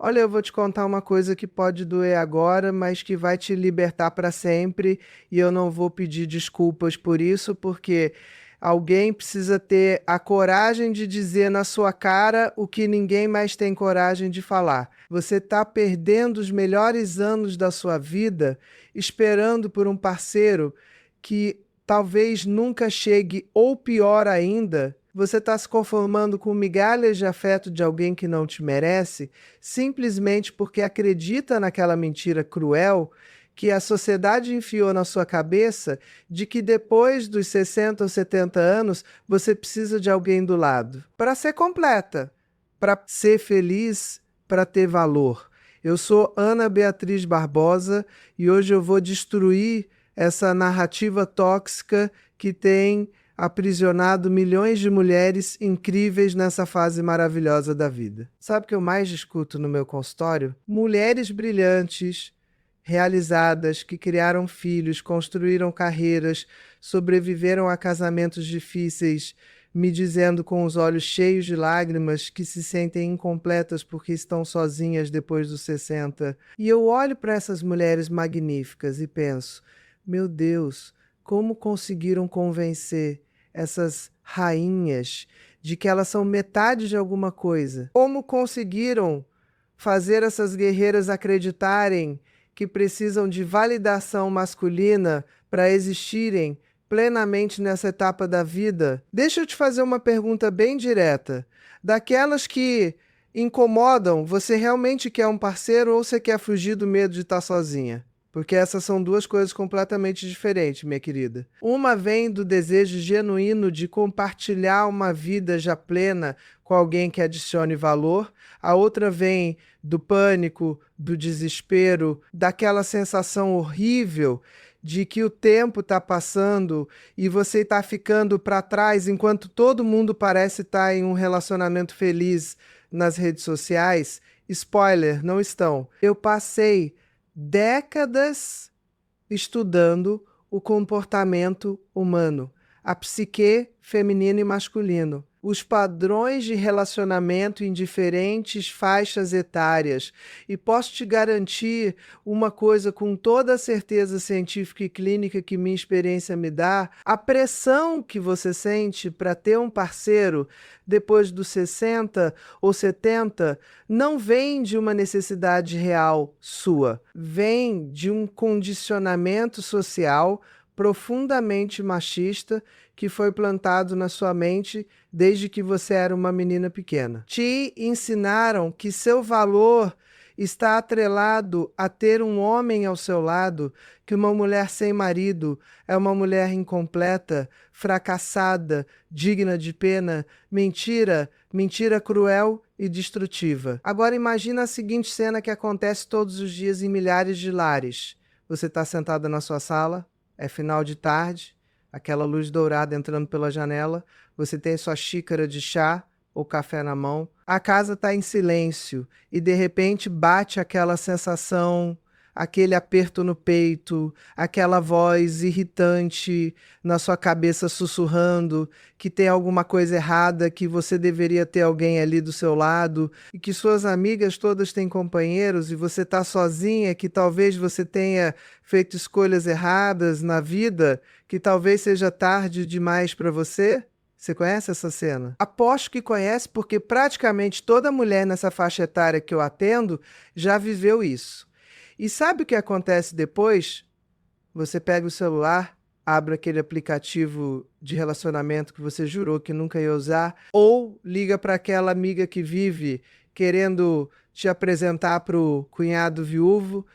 Olha, eu vou te contar uma coisa que pode doer agora, mas que vai te libertar para sempre, e eu não vou pedir desculpas por isso, porque alguém precisa ter a coragem de dizer na sua cara o que ninguém mais tem coragem de falar. Você está perdendo os melhores anos da sua vida esperando por um parceiro que talvez nunca chegue, ou pior ainda, você está se conformando com migalhas de afeto de alguém que não te merece, simplesmente porque acredita naquela mentira cruel que a sociedade enfiou na sua cabeça de que depois dos 60 ou 70 anos você precisa de alguém do lado para ser completa, para ser feliz, para ter valor. Eu sou Ana Beatriz Barbosa e hoje eu vou destruir essa narrativa tóxica que tem aprisionado milhões de mulheres incríveis nessa fase maravilhosa da vida. Sabe o que eu mais escuto no meu consultório? Mulheres brilhantes, realizadas, que criaram filhos, construíram carreiras, sobreviveram a casamentos difíceis, me dizendo com os olhos cheios de lágrimas que se sentem incompletas porque estão sozinhas depois dos 60. E eu olho para essas mulheres magníficas e penso, meu Deus, como conseguiram convencer essas rainhas de que elas são metade de alguma coisa? Como conseguiram fazer essas guerreiras acreditarem que precisam de validação masculina para existirem plenamente nessa etapa da vida? Deixa eu te fazer uma pergunta bem direta. Daquelas que incomodam, você realmente quer um parceiro ou você quer fugir do medo de estar sozinha? Porque essas são duas coisas completamente diferentes, minha querida. Uma vem do desejo genuíno de compartilhar uma vida já plena com alguém que adicione valor. A outra vem do pânico, do desespero, daquela sensação horrível de que o tempo está passando e você está ficando para trás enquanto todo mundo parece estar em um relacionamento feliz nas redes sociais. Spoiler, não estão. Eu passei décadas estudando o comportamento humano, a psique feminino e masculino, os padrões de relacionamento em diferentes faixas etárias. E posso te garantir uma coisa com toda a certeza científica e clínica que minha experiência me dá: a pressão que você sente para ter um parceiro depois dos 60 ou 70 não vem de uma necessidade real sua, vem de um condicionamento social profundamente machista que foi plantado na sua mente desde que você era uma menina pequena. Te ensinaram que seu valor está atrelado a ter um homem ao seu lado, que uma mulher sem marido é uma mulher incompleta, fracassada, digna de pena. Mentira, mentira cruel e destrutiva. Agora imagina a seguinte cena que acontece todos os dias em milhares de lares. Você está sentada na sua sala, é final de tarde, aquela luz dourada entrando pela janela, você tem sua xícara de chá ou café na mão, a casa está em silêncio e de repente bate aquela sensação, aquele aperto no peito, aquela voz irritante na sua cabeça sussurrando que tem alguma coisa errada, que você deveria ter alguém ali do seu lado e que suas amigas todas têm companheiros e você está sozinha, que talvez você tenha feito escolhas erradas na vida, que talvez seja tarde demais para você. Você conhece essa cena? Aposto que conhece, porque praticamente toda mulher nessa faixa etária que eu atendo já viveu isso. E sabe o que acontece depois? Você pega o celular, abre aquele aplicativo de relacionamento que você jurou que nunca ia usar, ou liga para aquela amiga que vive querendo te apresentar para o cunhado viúvo,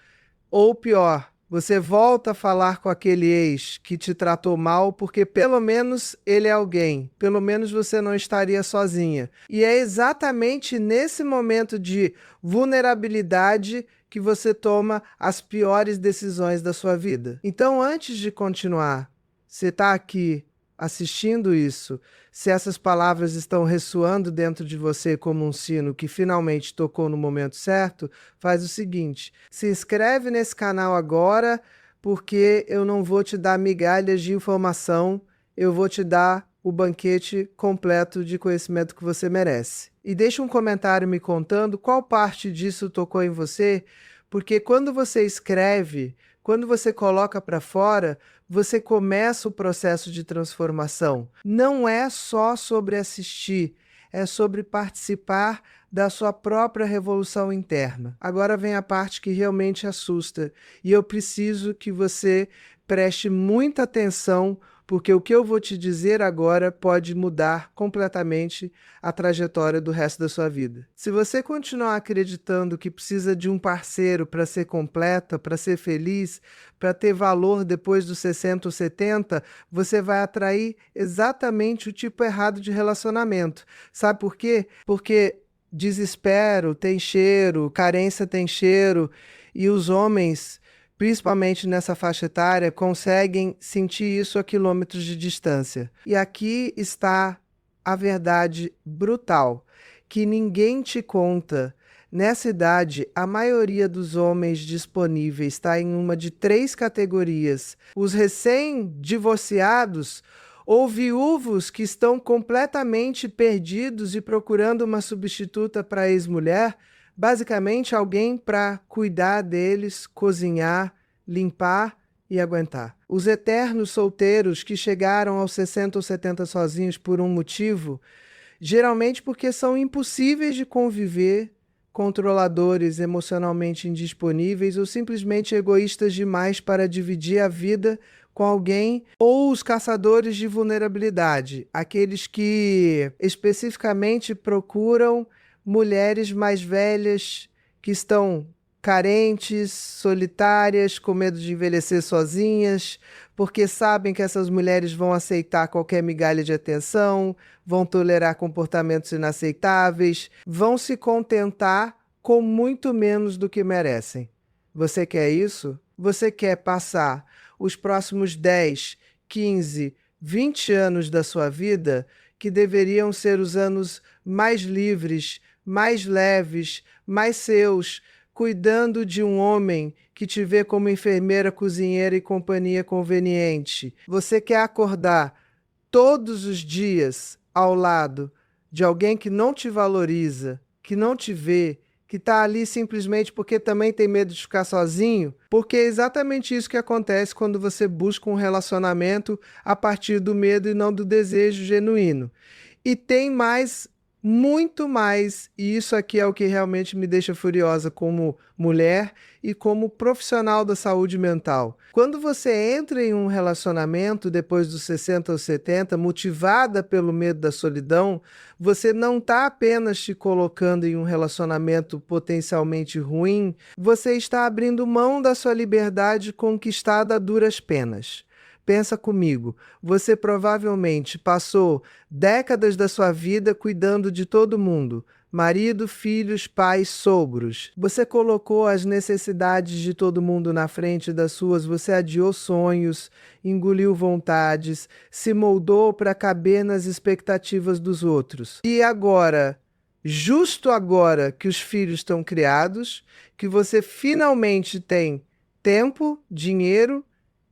ou pior, você volta a falar com aquele ex que te tratou mal porque pelo menos ele é alguém, pelo menos você não estaria sozinha. E é exatamente nesse momento de vulnerabilidade que você toma as piores decisões da sua vida. Então, antes de continuar, você está aqui assistindo isso, se essas palavras estão ressoando dentro de você como um sino que finalmente tocou no momento certo, faz o seguinte: se inscreve nesse canal agora, porque eu não vou te dar migalhas de informação, eu vou te dar o banquete completo de conhecimento que você merece. E deixa um comentário me contando qual parte disso tocou em você, porque quando você escreve, quando você coloca para fora, você começa o processo de transformação. Não é só sobre assistir, é sobre participar da sua própria revolução interna. Agora vem a parte que realmente assusta, e eu preciso que você preste muita atenção, porque o que eu vou te dizer agora pode mudar completamente a trajetória do resto da sua vida. Se você continuar acreditando que precisa de um parceiro para ser completa, para ser feliz, para ter valor depois dos 60 ou 70, você vai atrair exatamente o tipo errado de relacionamento. Sabe por quê? Porque desespero tem cheiro, carência tem cheiro, e os homens, principalmente nessa faixa etária, conseguem sentir isso a quilômetros de distância. E aqui está a verdade brutal, que ninguém te conta. Nessa idade, a maioria dos homens disponíveis está em uma de 3 categorias: os recém-divorciados ou viúvos que estão completamente perdidos e procurando uma substituta para a ex-mulher, basicamente alguém para cuidar deles, cozinhar, limpar e aguentar. Os eternos solteiros que chegaram aos 60 ou 70 sozinhos por um motivo, geralmente porque são impossíveis de conviver, controladores, emocionalmente indisponíveis ou simplesmente egoístas demais para dividir a vida com alguém, ou os caçadores de vulnerabilidade, aqueles que especificamente procuram mulheres mais velhas que estão carentes, solitárias, com medo de envelhecer sozinhas, porque sabem que essas mulheres vão aceitar qualquer migalha de atenção, vão tolerar comportamentos inaceitáveis, vão se contentar com muito menos do que merecem. Você quer isso? Você quer passar os próximos 10, 15, 20 anos da sua vida, que deveriam ser os anos mais livres, mais leves, mais seus, cuidando de um homem que te vê como enfermeira, cozinheira e companhia conveniente. Você quer acordar todos os dias ao lado de alguém que não te valoriza, que não te vê, que está ali simplesmente porque também tem medo de ficar sozinho? Porque é exatamente isso que acontece quando você busca um relacionamento a partir do medo e não do desejo genuíno. E tem mais, muito mais, e isso aqui é o que realmente me deixa furiosa como mulher e como profissional da saúde mental. Quando você entra em um relacionamento depois dos 60 ou 70, motivada pelo medo da solidão, você não está apenas te colocando em um relacionamento potencialmente ruim, você está abrindo mão da sua liberdade conquistada a duras penas. Pensa comigo, você provavelmente passou décadas da sua vida cuidando de todo mundo, marido, filhos, pais, sogros. Você colocou as necessidades de todo mundo na frente das suas, você adiou sonhos, engoliu vontades, se moldou para caber nas expectativas dos outros. E agora, justo agora que os filhos estão criados, que você finalmente tem tempo, dinheiro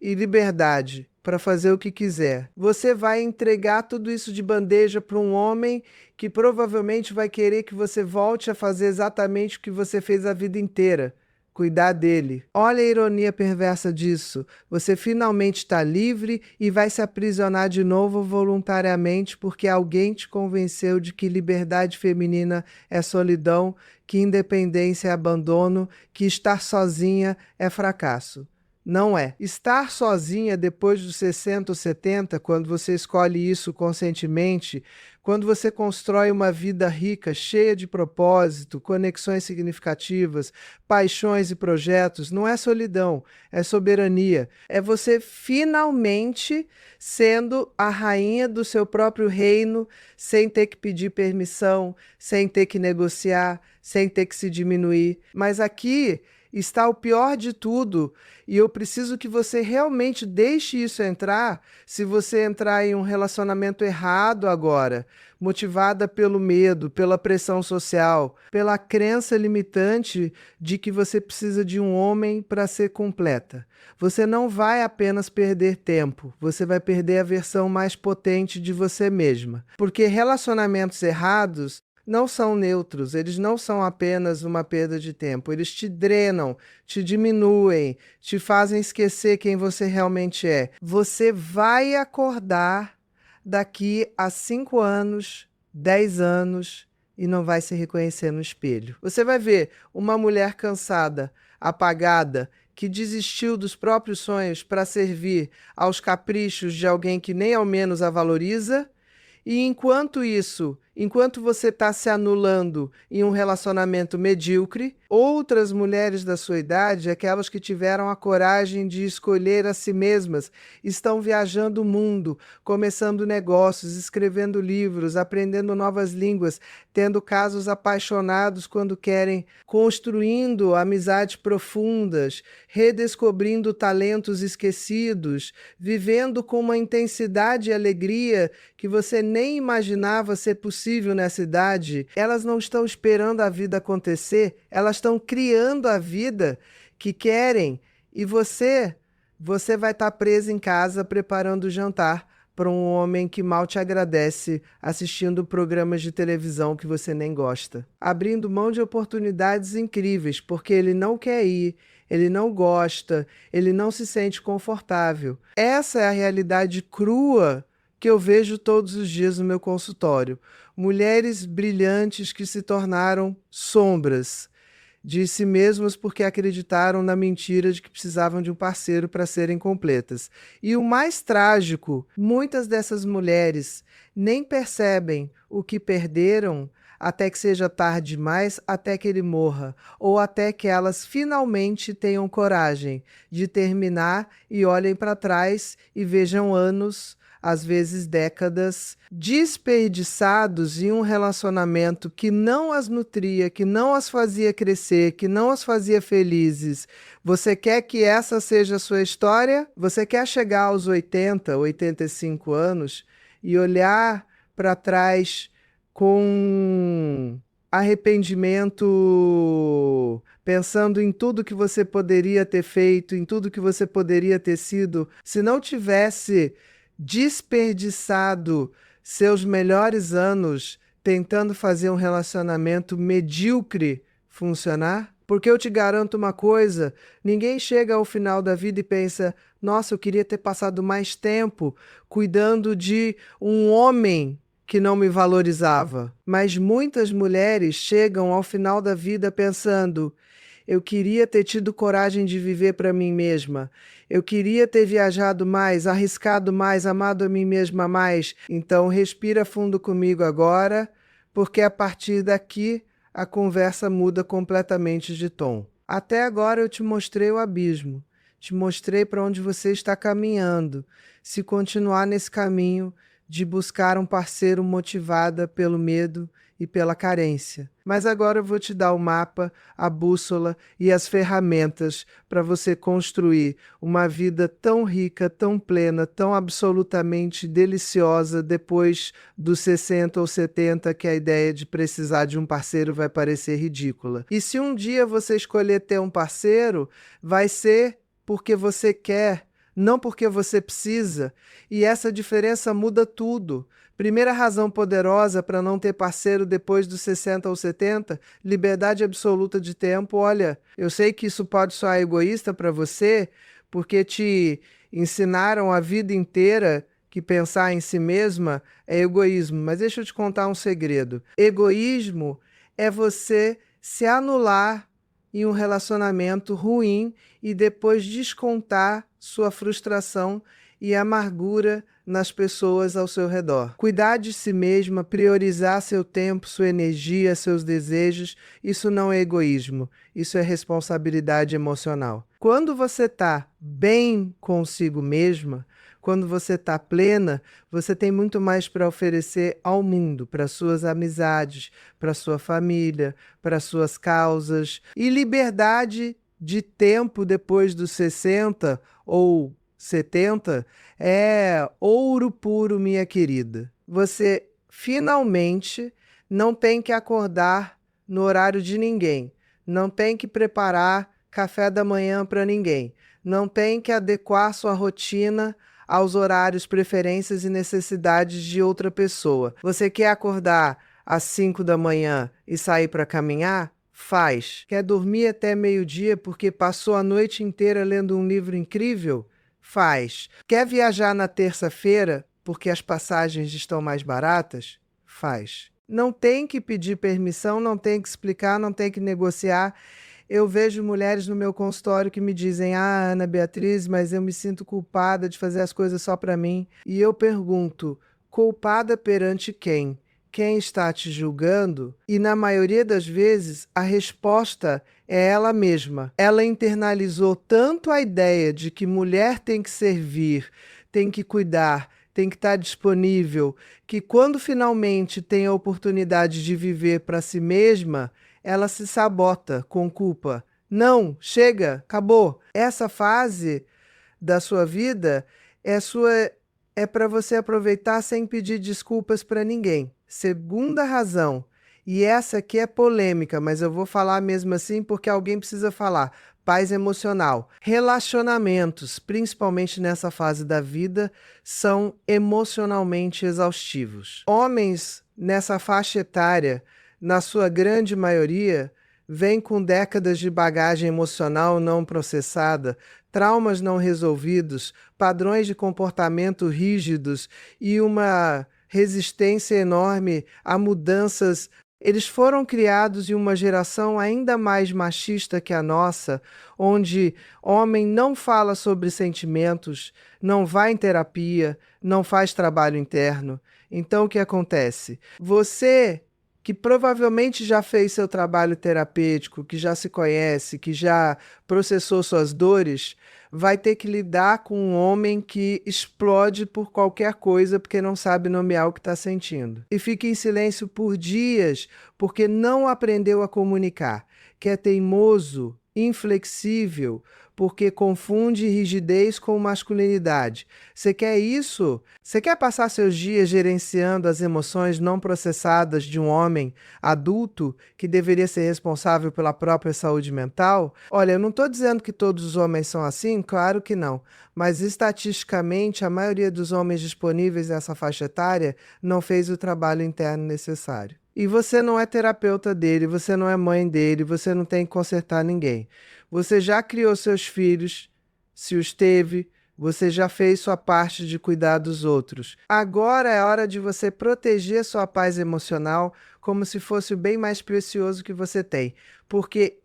e liberdade para fazer o que quiser, você vai entregar tudo isso de bandeja para um homem que provavelmente vai querer que você volte a fazer exatamente o que você fez a vida inteira, cuidar dele. Olha a ironia perversa disso. Você finalmente está livre e vai se aprisionar de novo voluntariamente porque alguém te convenceu de que liberdade feminina é solidão, que independência é abandono, que estar sozinha é fracasso. Não é. Estar sozinha depois dos 60 ou 70, quando você escolhe isso conscientemente, quando você constrói uma vida rica, cheia de propósito, conexões significativas, paixões e projetos, não é solidão, é soberania. É você finalmente sendo a rainha do seu próprio reino, sem ter que pedir permissão, sem ter que negociar, sem ter que se diminuir. Mas aqui está o pior de tudo, e eu preciso que você realmente deixe isso entrar. Se você entrar em um relacionamento errado agora, motivada pelo medo, pela pressão social, pela crença limitante de que você precisa de um homem para ser completa, você não vai apenas perder tempo, você vai perder a versão mais potente de você mesma. Porque relacionamentos errados não são neutros, eles não são apenas uma perda de tempo, eles te drenam, te diminuem, te fazem esquecer quem você realmente é. Você vai acordar daqui a 5 anos, 10 anos e não vai se reconhecer no espelho. Você vai ver uma mulher cansada, apagada, que desistiu dos próprios sonhos para servir aos caprichos de alguém que nem ao menos a valoriza. E enquanto isso, enquanto você está se anulando em um relacionamento medíocre, outras mulheres da sua idade, aquelas que tiveram a coragem de escolher a si mesmas, estão viajando o mundo, começando negócios, escrevendo livros, aprendendo novas línguas, tendo casos apaixonados quando querem, construindo amizades profundas, redescobrindo talentos esquecidos, vivendo com uma intensidade e alegria que você nem imaginava ser possível nessa idade. Elas não estão esperando a vida acontecer, elas estão criando a vida que querem. E você vai estar preso em casa preparando o jantar para um homem que mal te agradece, assistindo programas de televisão que você nem gosta, abrindo mão de oportunidades incríveis, porque ele não quer ir, ele não gosta, ele não se sente confortável. Essa é a realidade crua que eu vejo todos os dias no meu consultório. Mulheres brilhantes que se tornaram sombras de si mesmas porque acreditaram na mentira de que precisavam de um parceiro para serem completas. E o mais trágico, muitas dessas mulheres nem percebem o que perderam até que seja tarde demais, até que ele morra, ou até que elas finalmente tenham coragem de terminar e olhem para trás e vejam anos, às vezes décadas, desperdiçados em um relacionamento que não as nutria, que não as fazia crescer, que não as fazia felizes. Você quer que essa seja a sua história? Você quer chegar aos 80, 85 anos e olhar para trás com arrependimento, pensando em tudo que você poderia ter feito, em tudo que você poderia ter sido, se não tivesse desperdiçado seus melhores anos tentando fazer um relacionamento medíocre funcionar? Porque eu te garanto uma coisa, ninguém chega ao final da vida e pensa, nossa, eu queria ter passado mais tempo cuidando de um homem que não me valorizava. Mas muitas mulheres chegam ao final da vida pensando, eu queria ter tido coragem de viver para mim mesma. Eu queria ter viajado mais, arriscado mais, amado a mim mesma mais. Então respira fundo comigo agora, porque a partir daqui a conversa muda completamente de tom. Até agora eu te mostrei o abismo, te mostrei para onde você está caminhando. Se continuar nesse caminho de buscar um parceiro motivada pelo medo e pela carência. Mas agora eu vou te dar o mapa, a bússola e as ferramentas para você construir uma vida tão rica, tão plena, tão absolutamente deliciosa depois dos 60 ou 70, que a ideia de precisar de um parceiro vai parecer ridícula. E se um dia você escolher ter um parceiro, vai ser porque você quer, não porque você precisa, e essa diferença muda tudo. Primeira razão poderosa para não ter parceiro depois dos 60 ou 70, liberdade absoluta de tempo. Olha, eu sei que isso pode soar egoísta para você, porque te ensinaram a vida inteira que pensar em si mesma é egoísmo, mas deixa eu te contar um segredo. Egoísmo é você se anular em um relacionamento ruim e depois descontar sua frustração e amargura nas pessoas ao seu redor. Cuidar de si mesma, priorizar seu tempo, sua energia, seus desejos, isso não é egoísmo, isso é responsabilidade emocional. Quando você está bem consigo mesma, quando você está plena, você tem muito mais para oferecer ao mundo, para suas amizades, para sua família, para suas causas. E liberdade de tempo depois dos 60 ou 70 é ouro puro, minha querida. Você finalmente não tem que acordar no horário de ninguém, não tem que preparar café da manhã para ninguém, não tem que adequar sua rotina aos horários, preferências e necessidades de outra pessoa. Você quer acordar às 5 da manhã e sair para caminhar? Faz. Quer dormir até meio-dia porque passou a noite inteira lendo um livro incrível? Faz. Quer viajar na terça-feira porque as passagens estão mais baratas? Faz. Não tem que pedir permissão, não tem que explicar, não tem que negociar. Eu vejo mulheres no meu consultório que me dizem: "Ah, Ana Beatriz, mas eu me sinto culpada de fazer as coisas só para mim." E eu pergunto: culpada perante quem? Quem está te julgando? E na maioria das vezes a resposta é ela mesma. Ela internalizou tanto a ideia de que mulher tem que servir, tem que cuidar, tem que estar disponível, que quando finalmente tem a oportunidade de viver para si mesma, ela se sabota com culpa. Não, chega, acabou. Essa fase da sua vida é para você aproveitar sem pedir desculpas para ninguém. Segunda razão, e essa aqui é polêmica, mas eu vou falar mesmo assim porque alguém precisa falar. Paz emocional. Relacionamentos, principalmente nessa fase da vida, são emocionalmente exaustivos. Homens nessa faixa etária, na sua grande maioria, vêm com décadas de bagagem emocional não processada, traumas não resolvidos, padrões de comportamento rígidos e uma resistência enorme a mudanças. Eles foram criados em uma geração ainda mais machista que a nossa, onde homem não fala sobre sentimentos, não vai em terapia, não faz trabalho interno. Então, o que acontece? Você que provavelmente já fez seu trabalho terapêutico, que já se conhece, que já processou suas dores, vai ter que lidar com um homem que explode por qualquer coisa porque não sabe nomear o que está sentindo. E fica em silêncio por dias porque não aprendeu a comunicar, que é teimoso, inflexível, porque confunde rigidez com masculinidade. Você quer isso? Você quer passar seus dias gerenciando as emoções não processadas de um homem adulto que deveria ser responsável pela própria saúde mental? Olha, eu não estou dizendo que todos os homens são assim, claro que não. Mas estatisticamente, a maioria dos homens disponíveis nessa faixa etária não fez o trabalho interno necessário. E você não é terapeuta dele, você não é mãe dele, você não tem que consertar ninguém. Você já criou seus filhos, se os teve, você já fez sua parte de cuidar dos outros. Agora é hora de você proteger sua paz emocional como se fosse o bem mais precioso que você tem. Porque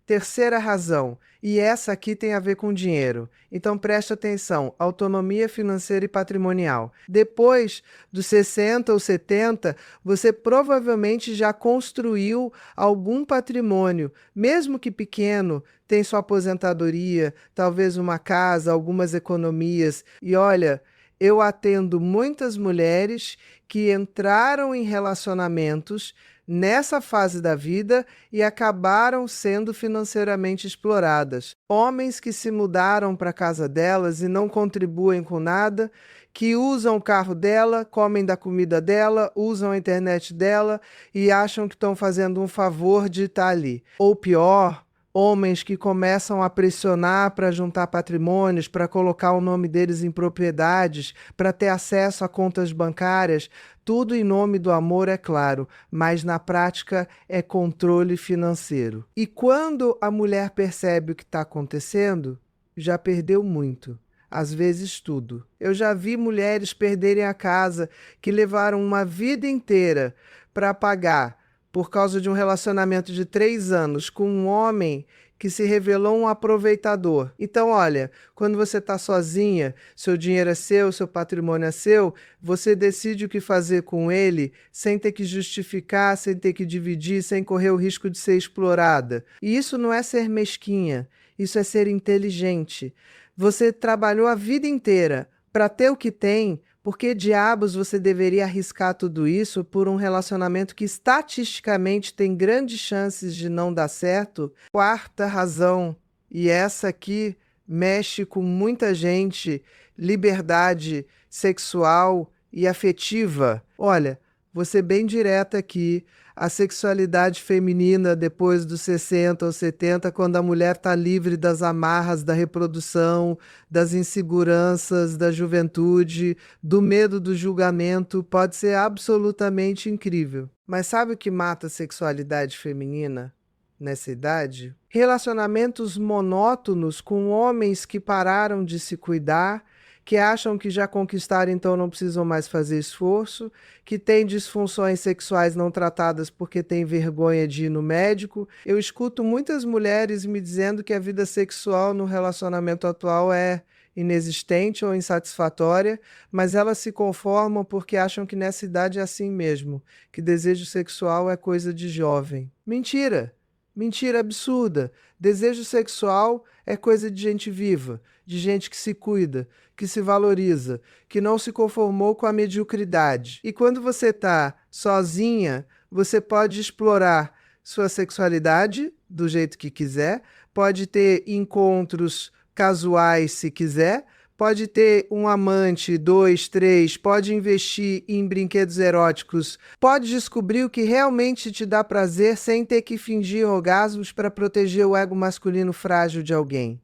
terceira razão, e essa aqui tem a ver com dinheiro. Então preste atenção, autonomia financeira e patrimonial. Depois dos 60 ou 70, você provavelmente já construiu algum patrimônio, mesmo que pequeno, tem sua aposentadoria, talvez uma casa, algumas economias. E olha, eu atendo muitas mulheres que entraram em relacionamentos nessa fase da vida e acabaram sendo financeiramente exploradas. Homens que se mudaram para a casa delas e não contribuem com nada, que usam o carro dela, comem da comida dela, usam a internet dela e acham que estão fazendo um favor de estar ali. Ou pior, homens que começam a pressionar para juntar patrimônios, para colocar o nome deles em propriedades, para ter acesso a contas bancárias, tudo em nome do amor, é claro, mas na prática é controle financeiro. E quando a mulher percebe o que está acontecendo, já perdeu muito. Às vezes tudo. Eu já vi mulheres perderem a casa que levaram uma vida inteira para pagar por causa de um relacionamento de 3 anos com um homem que se revelou um aproveitador. Então, olha, quando você está sozinha, seu dinheiro é seu, seu patrimônio é seu, você decide o que fazer com ele sem ter que justificar, sem ter que dividir, sem correr o risco de ser explorada. E isso não é ser mesquinha, isso é ser inteligente. Você trabalhou a vida inteira para ter o que tem. Por que diabos você deveria arriscar tudo isso por um relacionamento que estatisticamente tem grandes chances de não dar certo? Quarta razão, e essa aqui mexe com muita gente, liberdade sexual e afetiva. Olha, vou ser bem direta aqui. a sexualidade feminina depois dos 60 ou 70, quando a mulher está livre das amarras da reprodução, das inseguranças da juventude, do medo do julgamento, pode ser absolutamente incrível. Mas sabe o que mata a sexualidade feminina nessa idade? Relacionamentos monótonos com homens que pararam de se cuidar, que acham que já conquistaram, então não precisam mais fazer esforço, que têm disfunções sexuais não tratadas porque têm vergonha de ir no médico. Eu escuto muitas mulheres me dizendo que a vida sexual no relacionamento atual é inexistente ou insatisfatória, mas elas se conformam porque acham que nessa idade é assim mesmo, que desejo sexual é coisa de jovem. Mentira! Mentira absurda! Desejo sexual é coisa de gente viva, de gente que se cuida, que se valoriza, que não se conformou com a mediocridade. E quando você está sozinha, você pode explorar sua sexualidade do jeito que quiser, pode ter encontros casuais se quiser, pode ter um amante, 2, 3, pode investir em brinquedos eróticos, pode descobrir o que realmente te dá prazer sem ter que fingir orgasmos para proteger o ego masculino frágil de alguém.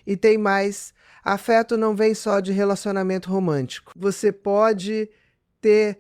E tem mais, afeto não vem só de relacionamento romântico. Você pode ter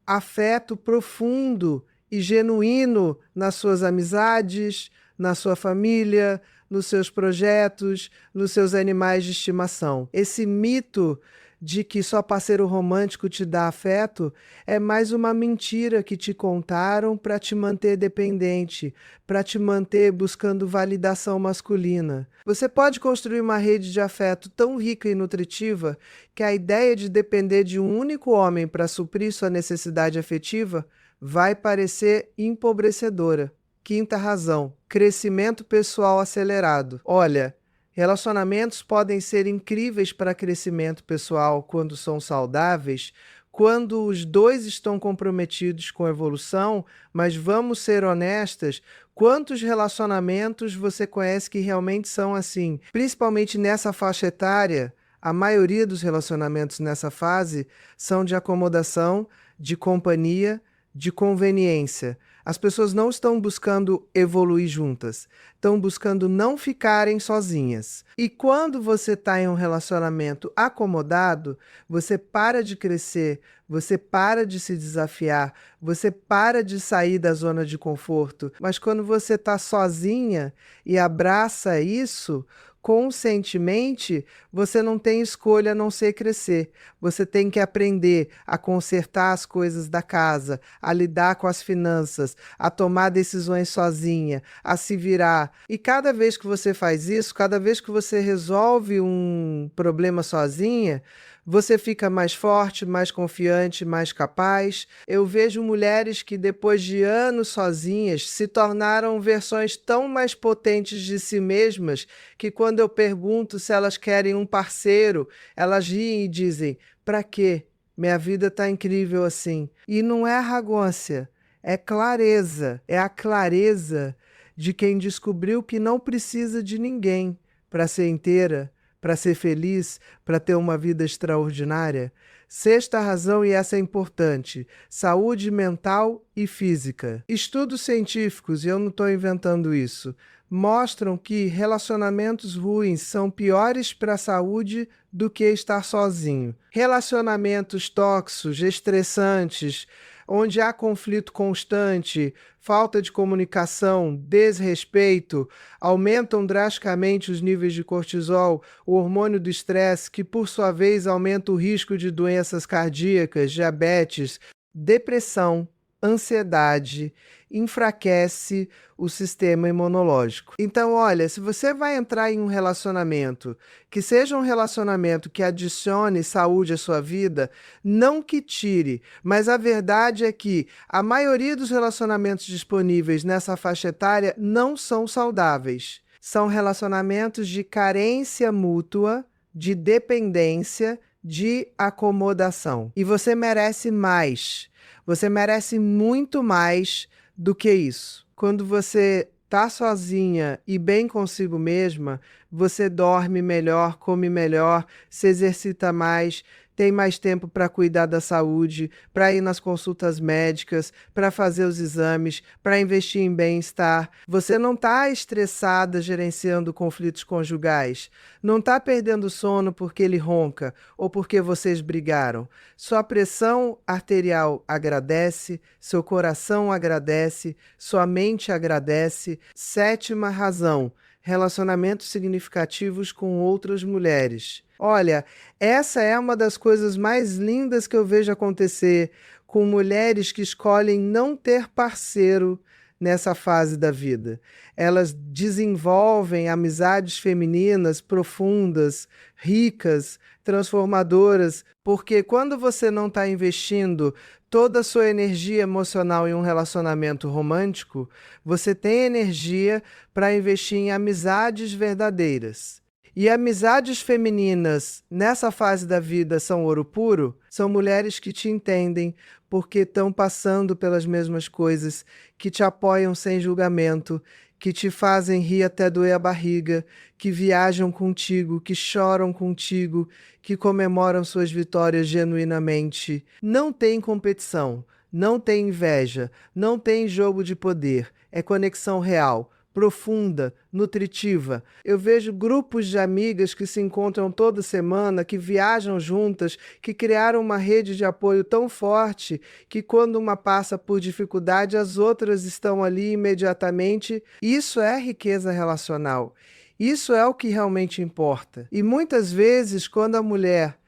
afeto profundo e genuíno nas suas amizades, na sua família, nos seus projetos, nos seus animais de estimação. Esse mito de que só parceiro romântico te dá afeto é mais uma mentira que te contaram para te manter dependente, para te manter buscando validação masculina. Você pode construir uma rede de afeto tão rica e nutritiva que a ideia de depender de um único homem para suprir sua necessidade afetiva vai parecer empobrecedora. Quinta razão, crescimento pessoal acelerado. Olha, relacionamentos podem ser incríveis para crescimento pessoal quando são saudáveis, quando os dois estão comprometidos com a evolução, mas vamos ser honestas, quantos relacionamentos você conhece que realmente são assim? Principalmente nessa faixa etária, a maioria dos relacionamentos nessa fase são de acomodação, de companhia, de conveniência. As pessoas não estão buscando evoluir juntas, estão buscando não ficarem sozinhas. E quando você está em um relacionamento acomodado, você para de crescer, você para de se desafiar, você para de sair da zona de conforto. Mas quando você está sozinha e abraça isso, conscientemente, você não tem escolha a não ser crescer. Você tem que aprender a consertar as coisas da casa, a lidar com as finanças, a tomar decisões sozinha, a se virar. E cada vez que você faz isso, cada vez que você resolve um problema sozinha, você fica mais forte, mais confiante, mais capaz. Eu vejo mulheres que depois de anos sozinhas se tornaram versões tão mais potentes de si mesmas que quando eu pergunto se elas querem um parceiro, elas riem e dizem: "Pra quê? Minha vida tá incrível assim". E não é arrogância, é clareza. É a clareza de quem descobriu que não precisa de ninguém para ser inteira, para ser feliz, para ter uma vida extraordinária. Sexta razão, e essa é importante: saúde mental e física. Estudos científicos, e eu não estou inventando isso, mostram que relacionamentos ruins são piores para a saúde do que estar sozinho. Relacionamentos tóxicos, estressantes, onde há conflito constante, falta de comunicação, desrespeito, aumentam drasticamente os níveis de cortisol, o hormônio do estresse, que por sua vez aumenta o risco de doenças cardíacas, diabetes, depressão, ansiedade, enfraquece o sistema imunológico. Então, olha, se você vai entrar em um relacionamento, que seja um relacionamento que adicione saúde à sua vida, não que tire, mas a verdade é que a maioria dos relacionamentos disponíveis nessa faixa etária não são saudáveis. São relacionamentos de carência mútua, de dependência, de acomodação. E você merece mais. Você merece muito mais do que isso. Quando você está sozinha e bem consigo mesma, você dorme melhor, come melhor, se exercita mais, tem mais tempo para cuidar da saúde, para ir nas consultas médicas, para fazer os exames, para investir em bem-estar. Você não está estressada gerenciando conflitos conjugais. Não está perdendo sono porque ele ronca ou porque vocês brigaram. Sua pressão arterial agradece, seu coração agradece, sua mente agradece. Sétima razão: relacionamentos significativos com outras mulheres. Olha, essa é uma das coisas mais lindas que eu vejo acontecer com mulheres que escolhem não ter parceiro nessa fase da vida. Elas desenvolvem amizades femininas profundas, ricas, transformadoras, porque quando você não está investindo toda a sua energia emocional em um relacionamento romântico, você tem energia para investir em amizades verdadeiras. E amizades femininas nessa fase da vida são ouro puro? São mulheres que te entendem porque estão passando pelas mesmas coisas, que te apoiam sem julgamento, que te fazem rir até doer a barriga, que viajam contigo, que choram contigo, que comemoram suas vitórias genuinamente. Não tem competição, não tem inveja, não tem jogo de poder, é conexão real, profunda, nutritiva. Eu vejo grupos de amigas que se encontram toda semana, que viajam juntas, que criaram uma rede de apoio tão forte que quando uma passa por dificuldade, as outras estão ali imediatamente. Isso é riqueza relacional. Isso é o que realmente importa. E muitas vezes, quando a mulher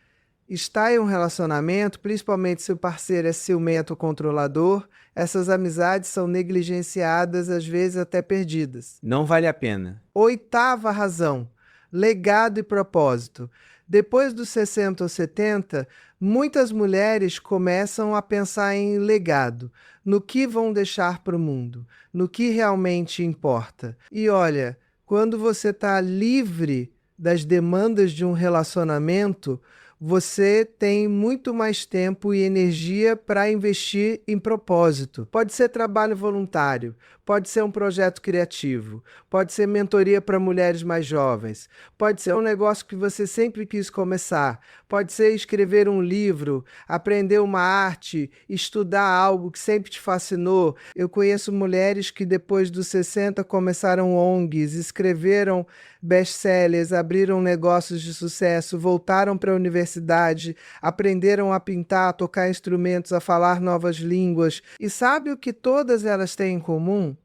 está em um relacionamento, principalmente se o parceiro é ciumento ou controlador, essas amizades são negligenciadas, às vezes até perdidas. Não vale a pena. Oitava razão: legado e propósito. Depois dos 60 ou 70, muitas mulheres começam a pensar em legado, no que vão deixar para o mundo, no que realmente importa. E olha, quando você está livre das demandas de um relacionamento, você tem muito mais tempo e energia para investir em propósito. Pode ser trabalho voluntário, pode ser um projeto criativo, pode ser mentoria para mulheres mais jovens, pode ser um negócio que você sempre quis começar, pode ser escrever um livro, aprender uma arte, estudar algo que sempre te fascinou. Eu conheço mulheres que depois dos 60 começaram ONGs, escreveram best-sellers, abriram negócios de sucesso, voltaram para a universidade, aprenderam a pintar, a tocar instrumentos, a falar novas línguas. E sabe o que todas elas têm em comum?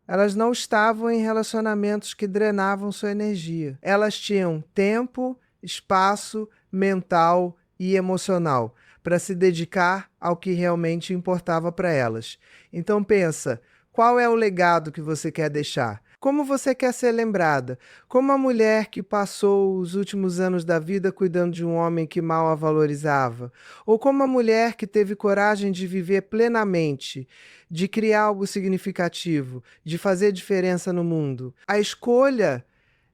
Elas não estavam em relacionamentos que drenavam sua energia. Elas tinham tempo, espaço mental e emocional para se dedicar ao que realmente importava para elas. Então pensa, qual é o legado que você quer deixar? Como você quer ser lembrada? Como a mulher que passou os últimos anos da vida cuidando de um homem que mal a valorizava? Ou como a mulher que teve coragem de viver plenamente, de criar algo significativo, de fazer diferença no mundo? A escolha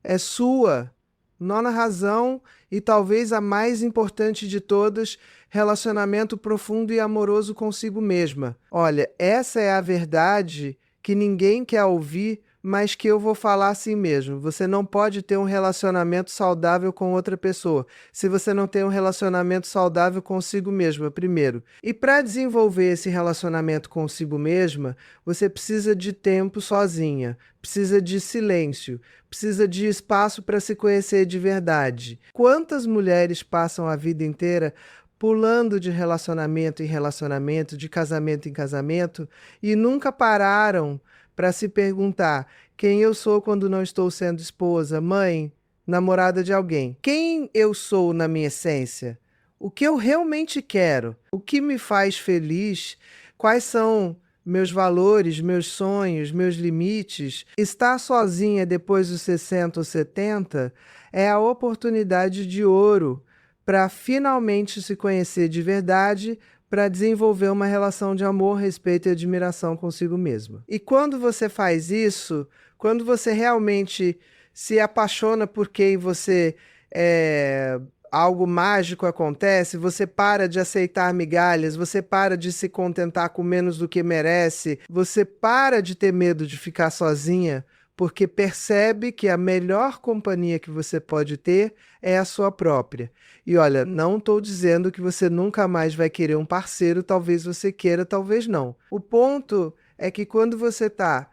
é sua. Nona razão, e talvez a mais importante de todas: relacionamento profundo e amoroso consigo mesma. Olha, essa é a verdade que ninguém quer ouvir, mas que eu vou falar assim mesmo. Você não pode ter um relacionamento saudável com outra pessoa se você não tem um relacionamento saudável consigo mesma primeiro. E para desenvolver esse relacionamento consigo mesma, você precisa de tempo sozinha, precisa de silêncio, precisa de espaço para se conhecer de verdade. Quantas mulheres passam a vida inteira pulando de relacionamento em relacionamento, de casamento em casamento, e nunca pararam para se perguntar quem eu sou quando não estou sendo esposa, mãe, namorada de alguém. Quem eu sou na minha essência? O que eu realmente quero? O que me faz feliz? Quais são meus valores, meus sonhos, meus limites? Estar sozinha depois dos 60 ou 70 é a oportunidade de ouro para finalmente se conhecer de verdade, para desenvolver uma relação de amor, respeito e admiração consigo mesma. E quando você faz isso, quando você realmente se apaixona por quem você é, algo mágico acontece, você para de aceitar migalhas, você para de se contentar com menos do que merece, você para de ter medo de ficar sozinha, porque percebe que a melhor companhia que você pode ter é a sua própria. E olha, não estou dizendo que você nunca mais vai querer um parceiro, talvez você queira, talvez não. O ponto é que quando você está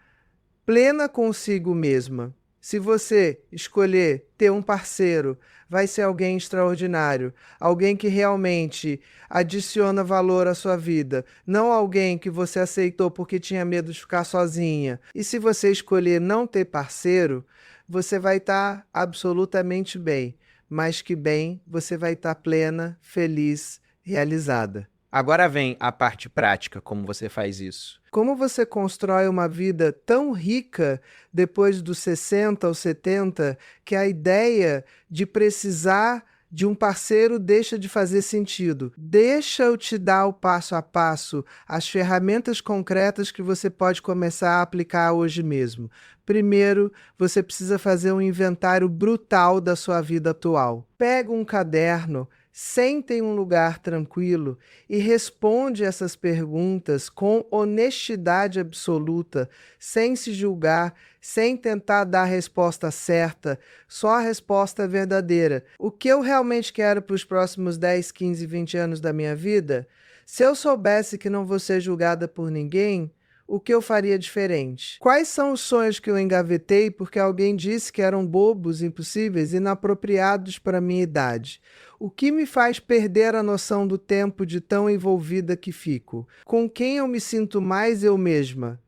plena consigo mesma, se você escolher ter um parceiro, vai ser alguém extraordinário, alguém que realmente adiciona valor à sua vida, não alguém que você aceitou porque tinha medo de ficar sozinha. E se você escolher não ter parceiro, você vai estar absolutamente bem, mas que bem, você vai estar plena, feliz, realizada. Agora vem a parte prática, como você faz isso. Como você constrói uma vida tão rica depois dos 60 ou 70 que a ideia de precisar de um parceiro deixa de fazer sentido? Deixa eu te dar o passo a passo, as ferramentas concretas que você pode começar a aplicar hoje mesmo. Primeiro, você precisa fazer um inventário brutal da sua vida atual. Pega um caderno, senta em um lugar tranquilo e responde essas perguntas com honestidade absoluta, sem se julgar, sem tentar dar a resposta certa, só a resposta verdadeira. O que eu realmente quero para os próximos 10, 15, 20 anos da minha vida? Se eu soubesse que não vou ser julgada por ninguém, o que eu faria diferente? Quais são os sonhos que eu engavetei porque alguém disse que eram bobos, impossíveis, inapropriados para a minha idade? O que me faz perder a noção do tempo de tão envolvida que fico? Com quem eu me sinto mais eu mesma?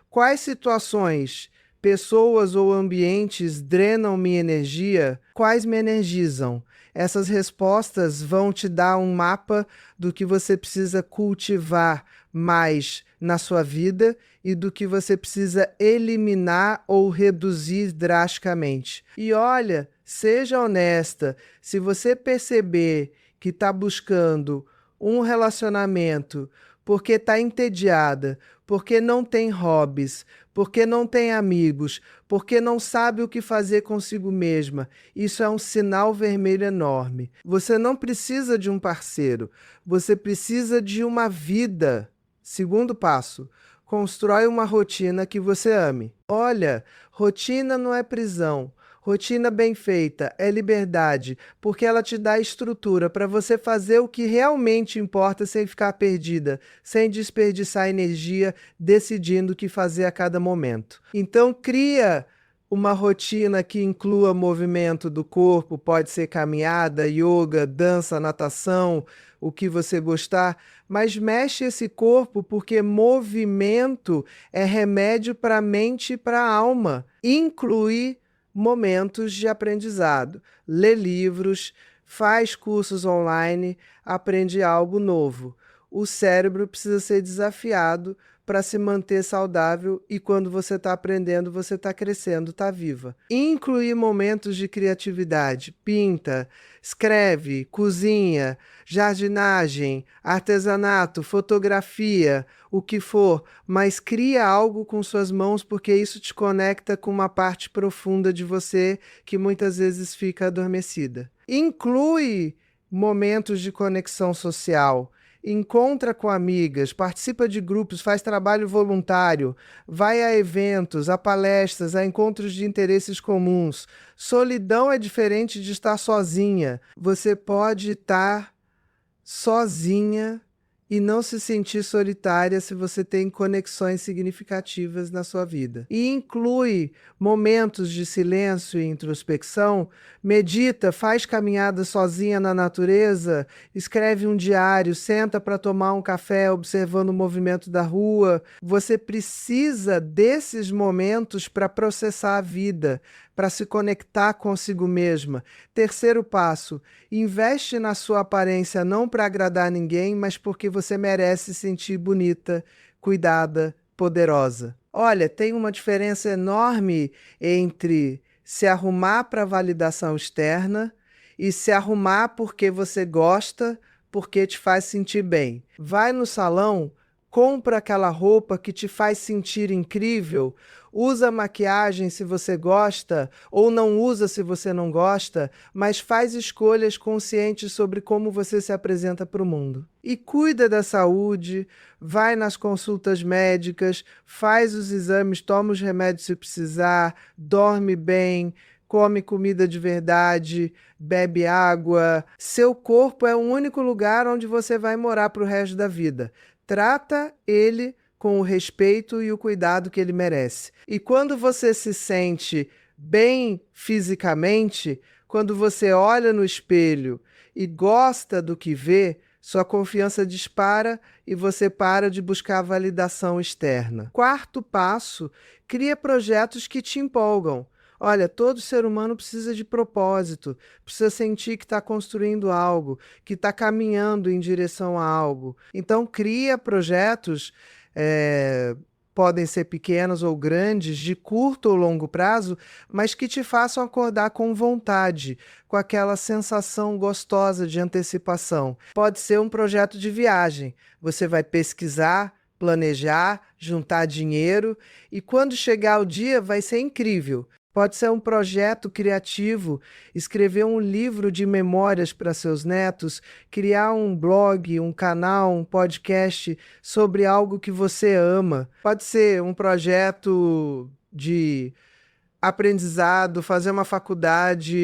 Quais situações, pessoas ou ambientes drenam minha energia? Quais me energizam? Essas respostas vão te dar um mapa do que você precisa cultivar mais na sua vida e do que você precisa eliminar ou reduzir drasticamente. E olha, seja honesta, se você perceber que está buscando um relacionamento porque está entediada, porque não tem hobbies, porque não tem amigos, porque não sabe o que fazer consigo mesma, isso é um sinal vermelho enorme. Você não precisa de um parceiro, você precisa de uma vida. Segundo passo, constrói uma rotina que você ame. Olha, rotina não é prisão. Rotina bem feita é liberdade, porque ela te dá estrutura para você fazer o que realmente importa sem ficar perdida, sem desperdiçar energia decidindo o que fazer a cada momento. Então cria uma rotina que inclua movimento do corpo, pode ser caminhada, yoga, dança, natação, o que você gostar, mas mexe esse corpo porque movimento é remédio para a mente e para a alma. Inclui momentos de aprendizado. Lê livros, faz cursos online, aprende algo novo. O cérebro precisa ser desafiado para se manter saudável e quando você está aprendendo, você está crescendo, está viva. Incluir momentos de criatividade. Pinta, escreve, cozinha, jardinagem, artesanato, fotografia, o que for, mas cria algo com suas mãos porque isso te conecta com uma parte profunda de você que muitas vezes fica adormecida. Inclui momentos de conexão social. Encontra com amigas, participa de grupos, faz trabalho voluntário, vai a eventos, a palestras, a encontros de interesses comuns. Solidão é diferente de estar sozinha. Você pode estar sozinha e não se sentir solitária se você tem conexões significativas na sua vida. E inclui momentos de silêncio e introspecção, medita, faz caminhada sozinha na natureza, escreve um diário, senta para tomar um café observando o movimento da rua. Você precisa desses momentos para processar a vida, para se conectar consigo mesma. Terceiro passo, investe na sua aparência não para agradar ninguém, mas porque você merece se sentir bonita, cuidada, poderosa. Olha, tem uma diferença enorme entre se arrumar para validação externa e se arrumar porque você gosta, porque te faz sentir bem. Vai no salão Compra aquela roupa que te faz sentir incrível. Usa maquiagem se você gosta, ou não usa se você não gosta, mas faz escolhas conscientes sobre como você se apresenta para o mundo. E cuida da saúde, vai nas consultas médicas, faz os exames, toma os remédios se precisar, dorme bem, come comida de verdade, bebe água. Seu corpo é o único lugar onde você vai morar para o resto da vida. Trata ele com o respeito e o cuidado que ele merece. E quando você se sente bem fisicamente, quando você olha no espelho e gosta do que vê, sua confiança dispara e você para de buscar validação externa. Quarto passo, cria projetos que te empolgam. Olha, todo ser humano precisa de propósito, precisa sentir que está construindo algo, que está caminhando em direção a algo. Então, cria projetos, podem ser pequenos ou grandes, de curto ou longo prazo, mas que te façam acordar com vontade, com aquela sensação gostosa de antecipação. Pode ser um projeto de viagem. Você vai pesquisar, planejar, juntar dinheiro e quando chegar o dia vai ser incrível. Pode ser um projeto criativo, escrever um livro de memórias para seus netos, criar um blog, um canal, um podcast sobre algo que você ama. Pode ser um projeto de aprendizado, fazer uma faculdade,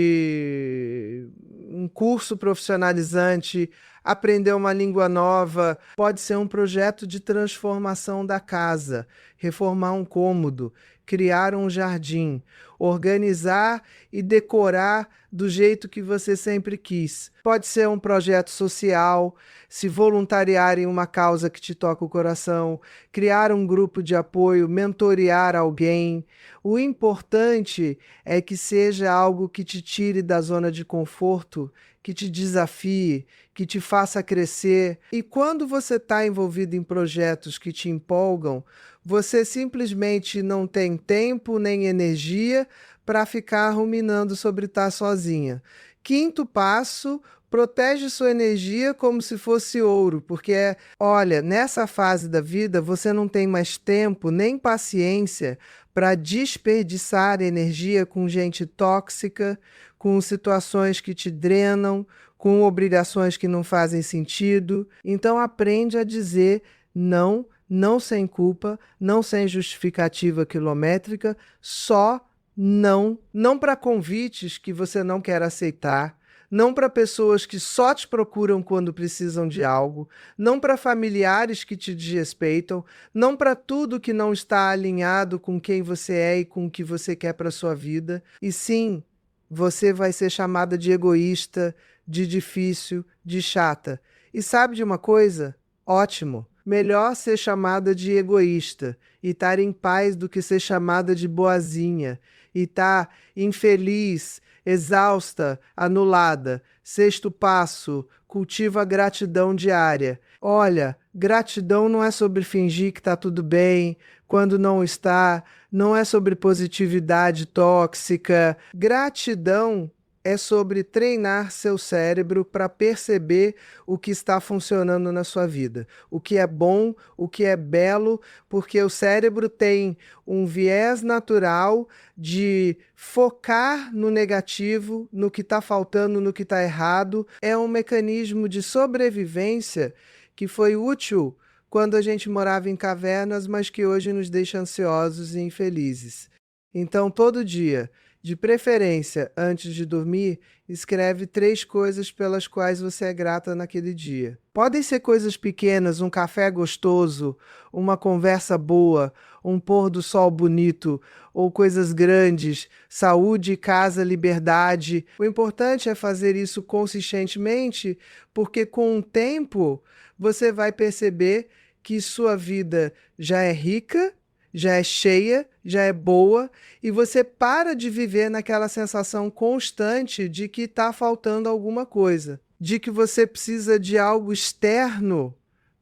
um curso profissionalizante, aprender uma língua nova. Pode ser um projeto de transformação da casa, reformar um cômodo, criar um jardim, organizar e decorar do jeito que você sempre quis. Pode ser um projeto social, se voluntariar em uma causa que te toca o coração, criar um grupo de apoio, mentorear alguém. O importante é que seja algo que te tire da zona de conforto, que te desafie, que te faça crescer. E quando você está envolvido em projetos que te empolgam, você simplesmente não tem tempo nem energia para ficar ruminando sobre estar sozinha. Quinto passo, protege sua energia como se fosse ouro, porque, olha, nessa fase da vida você não tem mais tempo nem paciência para desperdiçar energia com gente tóxica, com situações que te drenam, com obrigações que não fazem sentido. Então aprende a dizer não, não sem culpa, não sem justificativa quilométrica, só não. Não para convites que você não quer aceitar, não para pessoas que só te procuram quando precisam de algo, não para familiares que te desrespeitam, não para tudo que não está alinhado com quem você é e com o que você quer para sua vida. E sim, você vai ser chamada de egoísta, de difícil, de chata. E sabe de uma coisa? Ótimo. Melhor ser chamada de egoísta e estar em paz do que ser chamada de boazinha e estar infeliz, exausta, anulada. Sexto passo, cultiva a gratidão diária. Olha, gratidão não é sobre fingir que está tudo bem, quando não está, não é sobre positividade tóxica. Gratidão é sobre treinar seu cérebro para perceber o que está funcionando na sua vida, o que é bom, o que é belo, porque o cérebro tem um viés natural de focar no negativo, no que está faltando, no que está errado. É um mecanismo de sobrevivência que foi útil quando a gente morava em cavernas, mas que hoje nos deixa ansiosos e infelizes. Então, todo dia, de preferência, antes de dormir, escreve 3 coisas pelas quais você é grata naquele dia. Podem ser coisas pequenas, um café gostoso, uma conversa boa, um pôr do sol bonito, ou coisas grandes, saúde, casa, liberdade. O importante é fazer isso consistentemente, porque com o tempo você vai perceber que sua vida já é rica, já é cheia, já é boa, e você para de viver naquela sensação constante de que está faltando alguma coisa, de que você precisa de algo externo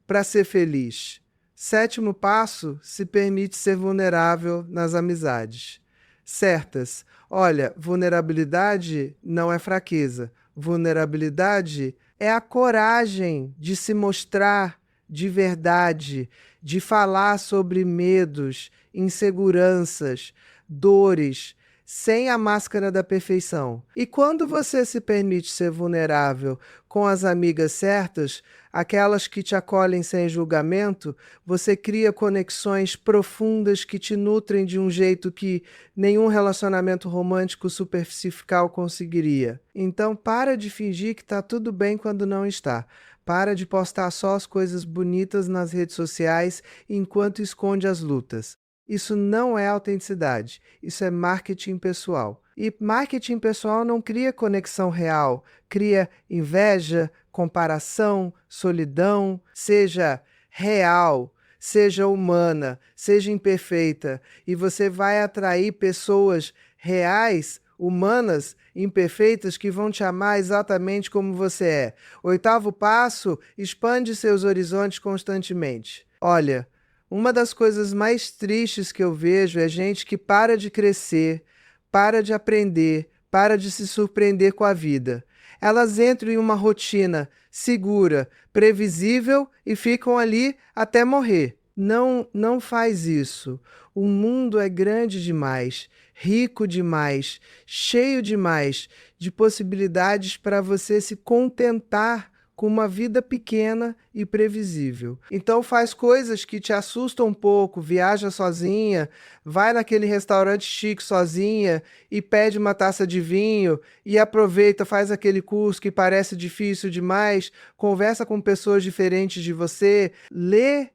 para ser feliz. Sétimo passo, se permite ser vulnerável nas amizades. Certas. Olha, vulnerabilidade não é fraqueza. Vulnerabilidade é a coragem de se mostrar, de verdade, de falar sobre medos, inseguranças, dores, sem a máscara da perfeição. E quando você se permite ser vulnerável com as amigas certas, aquelas que te acolhem sem julgamento, você cria conexões profundas que te nutrem de um jeito que nenhum relacionamento romântico superficial conseguiria. Então, para de fingir que está tudo bem quando não está. Para de postar só as coisas bonitas nas redes sociais enquanto esconde as lutas. Isso não é autenticidade, isso é marketing pessoal. E marketing pessoal não cria conexão real, cria inveja, comparação, solidão. Seja real, seja humana, seja imperfeita, e você vai atrair pessoas reais, humanas, imperfeitas, que vão te amar exatamente como você é. 8º passo, expande seus horizontes constantemente. Olha, uma das coisas mais tristes que eu vejo é gente que para de crescer, para de aprender, para de se surpreender com a vida. Elas entram em uma rotina segura, previsível e ficam ali até morrer. Não faz isso. O mundo é grande demais, rico demais, cheio demais de possibilidades para você se contentar com uma vida pequena e previsível. Então faz coisas que te assustam um pouco, viaja sozinha, vai naquele restaurante chique sozinha e pede uma taça de vinho e aproveita, faz aquele curso que parece difícil demais, conversa com pessoas diferentes de você, lê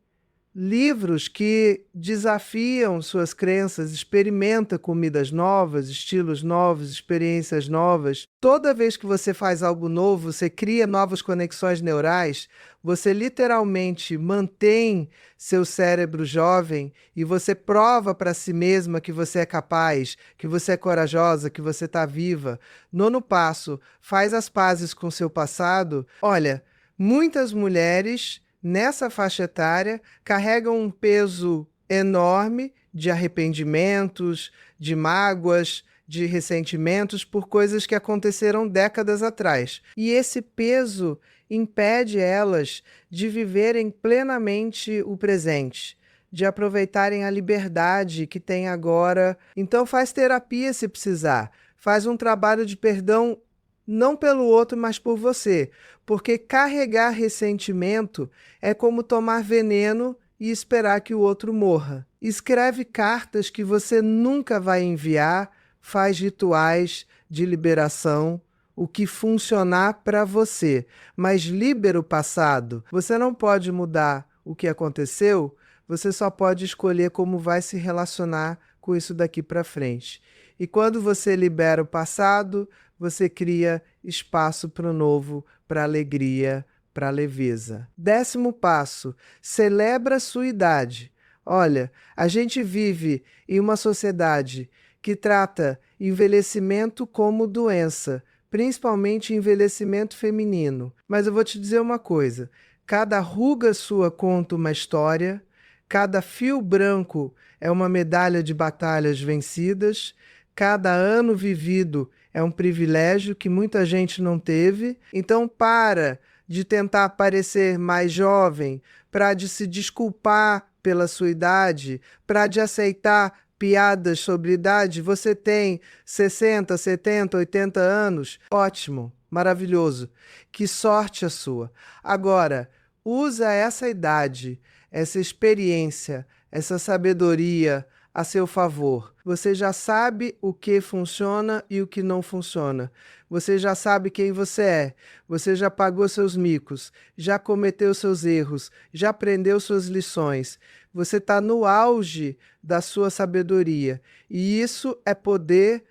livros que desafiam suas crenças, experimenta comidas novas, estilos novos, experiências novas. Toda vez que você faz algo novo, você cria novas conexões neurais, você literalmente mantém seu cérebro jovem e você prova para si mesma que você é capaz, que você é corajosa, que você está viva. 9º passo, faz as pazes com seu passado. Olha, muitas mulheres nessa faixa etária carregam um peso enorme de arrependimentos, de mágoas, de ressentimentos por coisas que aconteceram décadas atrás. E esse peso impede elas de viverem plenamente o presente, de aproveitarem a liberdade que têm agora. Então faz terapia se precisar, faz um trabalho de perdão não pelo outro, mas por você. Porque carregar ressentimento é como tomar veneno e esperar que o outro morra. Escreve cartas que você nunca vai enviar, faz rituais de liberação, o que funcionar para você. Mas libera o passado. Você não pode mudar o que aconteceu, você só pode escolher como vai se relacionar com isso daqui para frente. E quando você libera o passado, você cria espaço para o novo, para a alegria, para a leveza. 10º passo, celebra a sua idade. Olha, a gente vive em uma sociedade que trata envelhecimento como doença, principalmente envelhecimento feminino. Mas eu vou te dizer uma coisa, cada ruga sua conta uma história, cada fio branco é uma medalha de batalhas vencidas, cada ano vivido é um privilégio que muita gente não teve. Então para de tentar parecer mais jovem, para de se desculpar pela sua idade, para de aceitar piadas sobre idade. Você tem 60, 70, 80 anos. Ótimo, maravilhoso. Que sorte a sua. Agora, usa essa idade, essa experiência, essa sabedoria a seu favor. Você já sabe o que funciona e o que não funciona. Você já sabe quem você é. Você já pagou seus micos, já cometeu seus erros, já aprendeu suas lições. Você está no auge da sua sabedoria. E isso é poder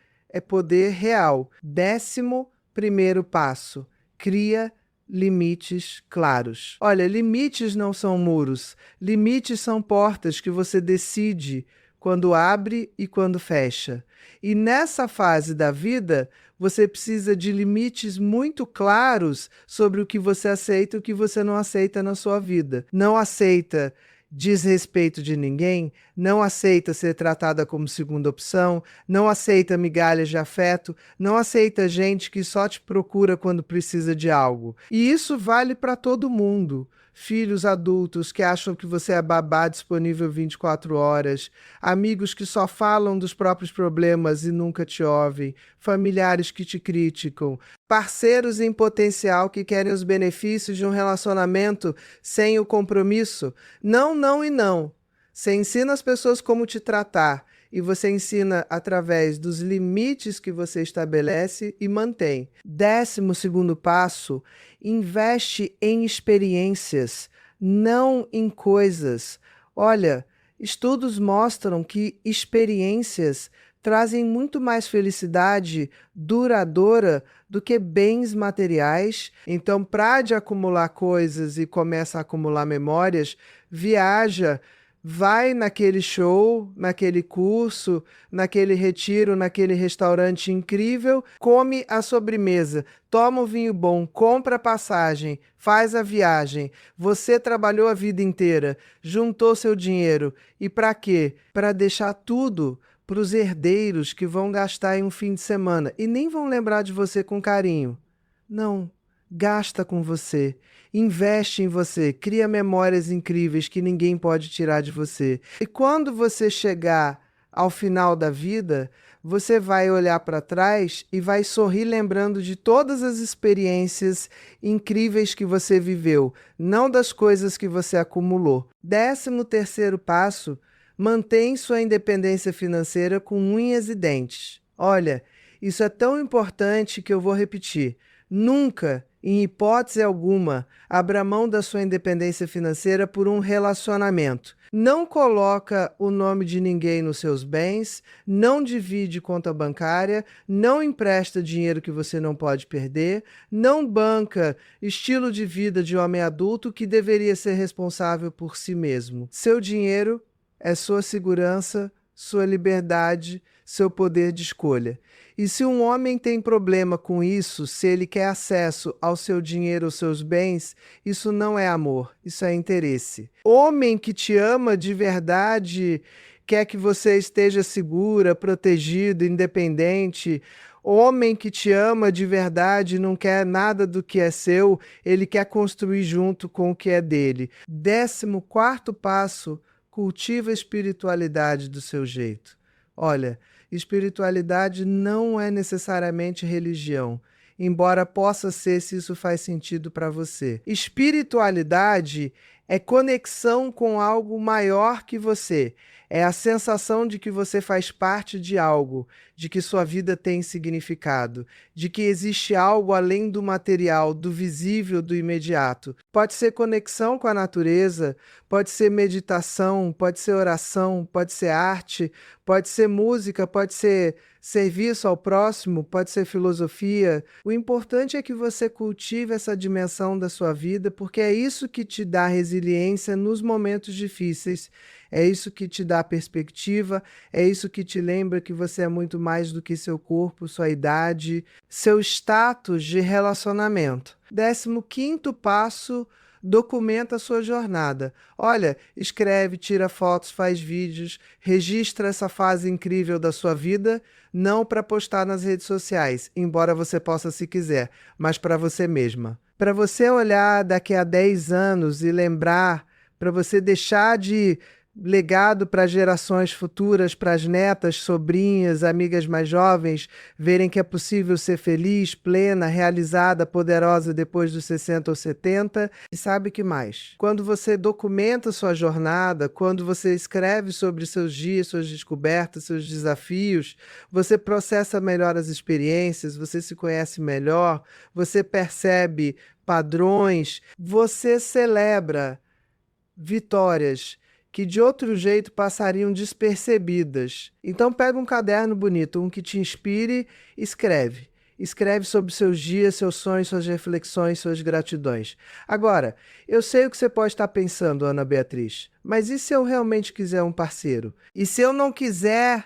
real. 11º passo. Cria limites claros. Olha, limites não são muros. Limites são portas que você decide quando abre e quando fecha. E nessa fase da vida, você precisa de limites muito claros sobre o que você aceita e o que você não aceita na sua vida. Não aceita desrespeito de ninguém, não aceita ser tratada como segunda opção, não aceita migalhas de afeto, não aceita gente que só te procura quando precisa de algo. E isso vale para todo mundo. filhos adultos que acham que você é babá disponível 24 horas, amigos que só falam dos próprios problemas e nunca te ouvem, familiares que te criticam, parceiros em potencial que querem os benefícios de um relacionamento sem o compromisso. Não, não e não. Você ensina as pessoas como te tratar e você ensina através dos limites que você estabelece e mantém. 12º passo, investe em experiências, não em coisas. Olha, estudos mostram que experiências trazem muito mais felicidade duradoura do que bens materiais. Então, para de acumular coisas e começa a acumular memórias, viaja, vai naquele show, naquele curso, naquele retiro, naquele restaurante incrível, come a sobremesa, toma um vinho bom, compra a passagem, faz a viagem. Você trabalhou a vida inteira, juntou seu dinheiro. E para quê? Para deixar tudo para os herdeiros que vão gastar em um fim de semana e nem vão lembrar de você com carinho. Não, gasta com você, investe em você, cria memórias incríveis que ninguém pode tirar de você. E quando você chegar ao final da vida, você vai olhar para trás e vai sorrir lembrando de todas as experiências incríveis que você viveu, não das coisas que você acumulou. 13º passo, mantém sua independência financeira com unhas e dentes. Olha, isso é tão importante que eu vou repetir. Nunca, em hipótese alguma, abra mão da sua independência financeira por um relacionamento. Não coloca o nome de ninguém nos seus bens, não divide conta bancária, não empresta dinheiro que você não pode perder, não banca estilo de vida de homem adulto que deveria ser responsável por si mesmo. Seu dinheiro é sua segurança, sua liberdade, seu poder de escolha. E se um homem tem problema com isso, se ele quer acesso ao seu dinheiro, aos seus bens, isso não é amor, isso é interesse. Homem que te ama de verdade, quer que você esteja segura, protegido, independente. Homem que te ama de verdade, não quer nada do que é seu, ele quer construir junto com o que é dele. 14º passo, cultiva a espiritualidade do seu jeito. Olha, espiritualidade não é necessariamente religião, embora possa ser se isso faz sentido para você. Espiritualidade é conexão com algo maior que você. É a sensação de que você faz parte de algo, de que sua vida tem significado, de que existe algo além do material, do visível, do imediato. Pode ser conexão com a natureza, pode ser meditação, pode ser oração, pode ser arte, pode ser música, pode ser serviço ao próximo, pode ser filosofia. O importante é que você cultive essa dimensão da sua vida, porque é isso que te dá resiliência nos momentos difíceis. É isso que te dá perspectiva, é isso que te lembra que você é muito mais do que seu corpo, sua idade, seu status de relacionamento. 15º passo, documenta a sua jornada. Olha, escreve, tira fotos, faz vídeos, registra essa fase incrível da sua vida, não para postar nas redes sociais, embora você possa se quiser, mas para você mesma. Para você olhar daqui a 10 anos e lembrar, para você deixar de legado para gerações futuras, para as netas, sobrinhas, amigas mais jovens, verem que é possível ser feliz, plena, realizada, poderosa depois dos 60 ou 70. E sabe o que mais? Quando você documenta sua jornada, quando você escreve sobre seus dias, suas descobertas, seus desafios, você processa melhor as experiências, você se conhece melhor, você percebe padrões, você celebra vitórias que de outro jeito passariam despercebidas. Então pega um caderno bonito, um que te inspire, escreve. Escreve sobre seus dias, seus sonhos, suas reflexões, suas gratidões. Agora, eu sei o que você pode estar pensando, Ana Beatriz, mas e se eu realmente quiser um parceiro? E se eu não quiser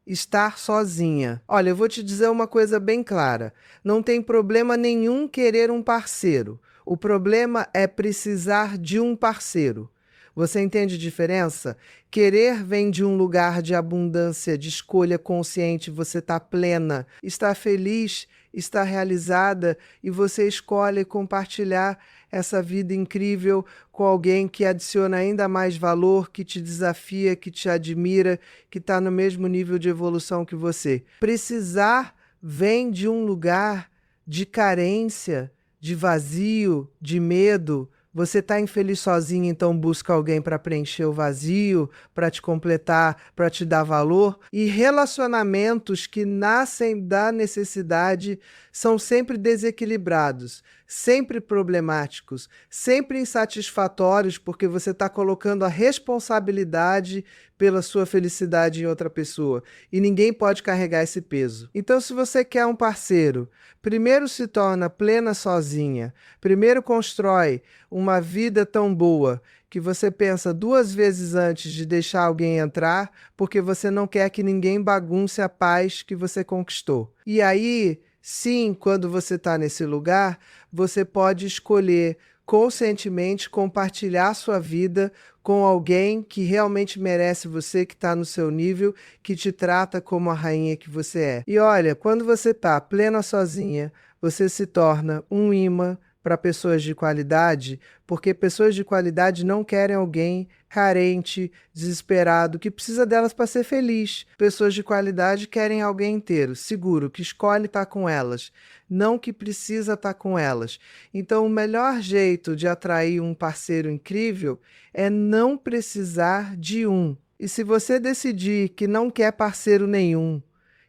estar sozinha? Olha, eu vou te dizer uma coisa bem clara. Não tem problema nenhum querer um parceiro. O problema é precisar de um parceiro. Você entende a diferença? Querer vem de um lugar de abundância, de escolha consciente, você está plena, está feliz está realizada e você escolhe compartilhar essa vida incrível com alguém que adiciona ainda mais valor, que te desafia, que te admira, que está no mesmo nível de evolução que você. Precisar vem de um lugar de carência, de vazio, de medo. Você está infeliz sozinho, então busca alguém para preencher o vazio, para te completar, para te dar valor. E relacionamentos que nascem da necessidade são sempre desequilibrados, sempre problemáticos, sempre insatisfatórios, porque você está colocando a responsabilidade pela sua felicidade em outra pessoa. E ninguém pode carregar esse peso. Então, se você quer um parceiro, primeiro se torna plena sozinha, primeiro constrói uma vida tão boa que você pensa 2 vezes antes de deixar alguém entrar, porque você não quer que ninguém bagunce a paz que você conquistou. E aí, sim, quando você está nesse lugar, você pode escolher conscientemente compartilhar sua vida com alguém que realmente merece você, que está no seu nível, que te trata como a rainha que você é. E olha, quando você está plena sozinha, você se torna um imã para pessoas de qualidade, porque pessoas de qualidade não querem alguém carente, desesperado, que precisa delas para ser feliz. Pessoas de qualidade querem alguém inteiro, seguro, que escolhe estar com elas, não que precisa estar com elas. Então, o melhor jeito de atrair um parceiro incrível é não precisar de um. E se você decidir que não quer parceiro nenhum,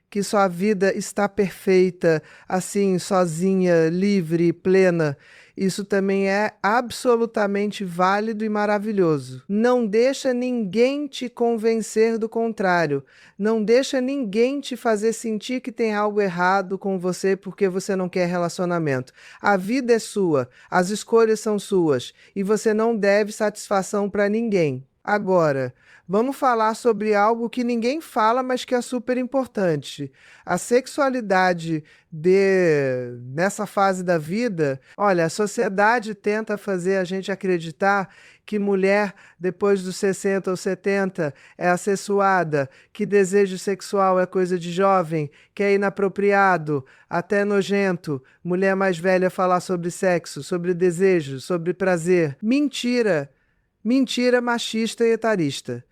que sua vida está perfeita, assim, sozinha, livre, plena, isso também é absolutamente válido e maravilhoso. Não deixa ninguém te convencer do contrário. Não deixa ninguém te fazer sentir que tem algo errado com você porque você não quer relacionamento. A vida é sua, as escolhas são suas e você não deve satisfação para ninguém. Agora, vamos falar sobre algo que ninguém fala, mas que é super importante. A sexualidade nessa fase da vida. Olha, a sociedade tenta fazer a gente acreditar que mulher, depois dos 60 ou 70, é assexuada, que desejo sexual é coisa de jovem, que é inapropriado, até nojento. Mulher mais velha falar sobre sexo, sobre desejo, sobre prazer. Mentira! Mentira machista e etarista.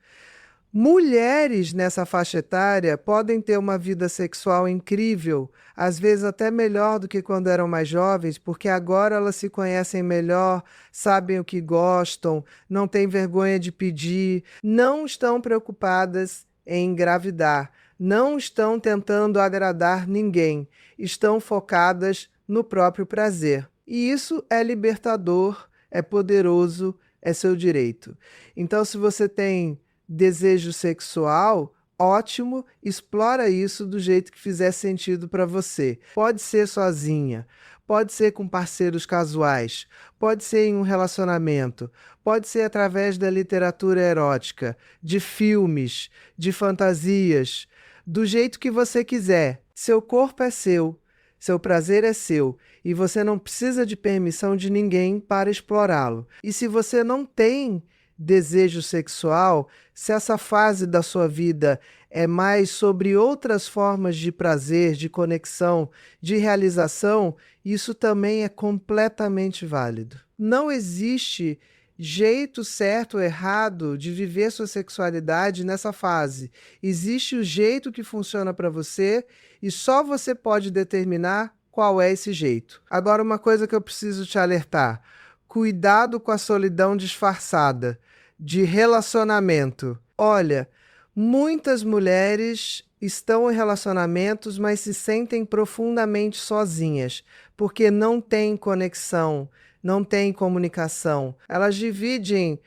Mulheres nessa faixa etária podem ter uma vida sexual incrível, às vezes até melhor do que quando eram mais jovens, porque agora elas se conhecem melhor, sabem o que gostam, não têm vergonha de pedir, não estão preocupadas em engravidar, não estão tentando agradar ninguém, estão focadas no próprio prazer. E isso é libertador, é poderoso, é seu direito. Então, se você tem desejo sexual, ótimo, explora isso do jeito que fizer sentido para você. Pode ser sozinha, pode ser com parceiros casuais, pode ser em um relacionamento, pode ser através da literatura erótica, de filmes, de fantasias, do jeito que você quiser. Seu corpo é seu. Seu prazer é seu e você não precisa de permissão de ninguém para explorá-lo. E se você não tem desejo sexual, se essa fase da sua vida é mais sobre outras formas de prazer, de conexão, de realização, isso também é completamente válido. Não existe jeito certo ou errado de viver sua sexualidade nessa fase. Existe o jeito que funciona para você e só você pode determinar qual é esse jeito. Agora, uma coisa que eu preciso te alertar: cuidado com a solidão disfarçada de relacionamento. Olha, muitas mulheres estão em relacionamentos, mas se sentem profundamente sozinhas, porque não têm conexão, não têm comunicação. Elas dividem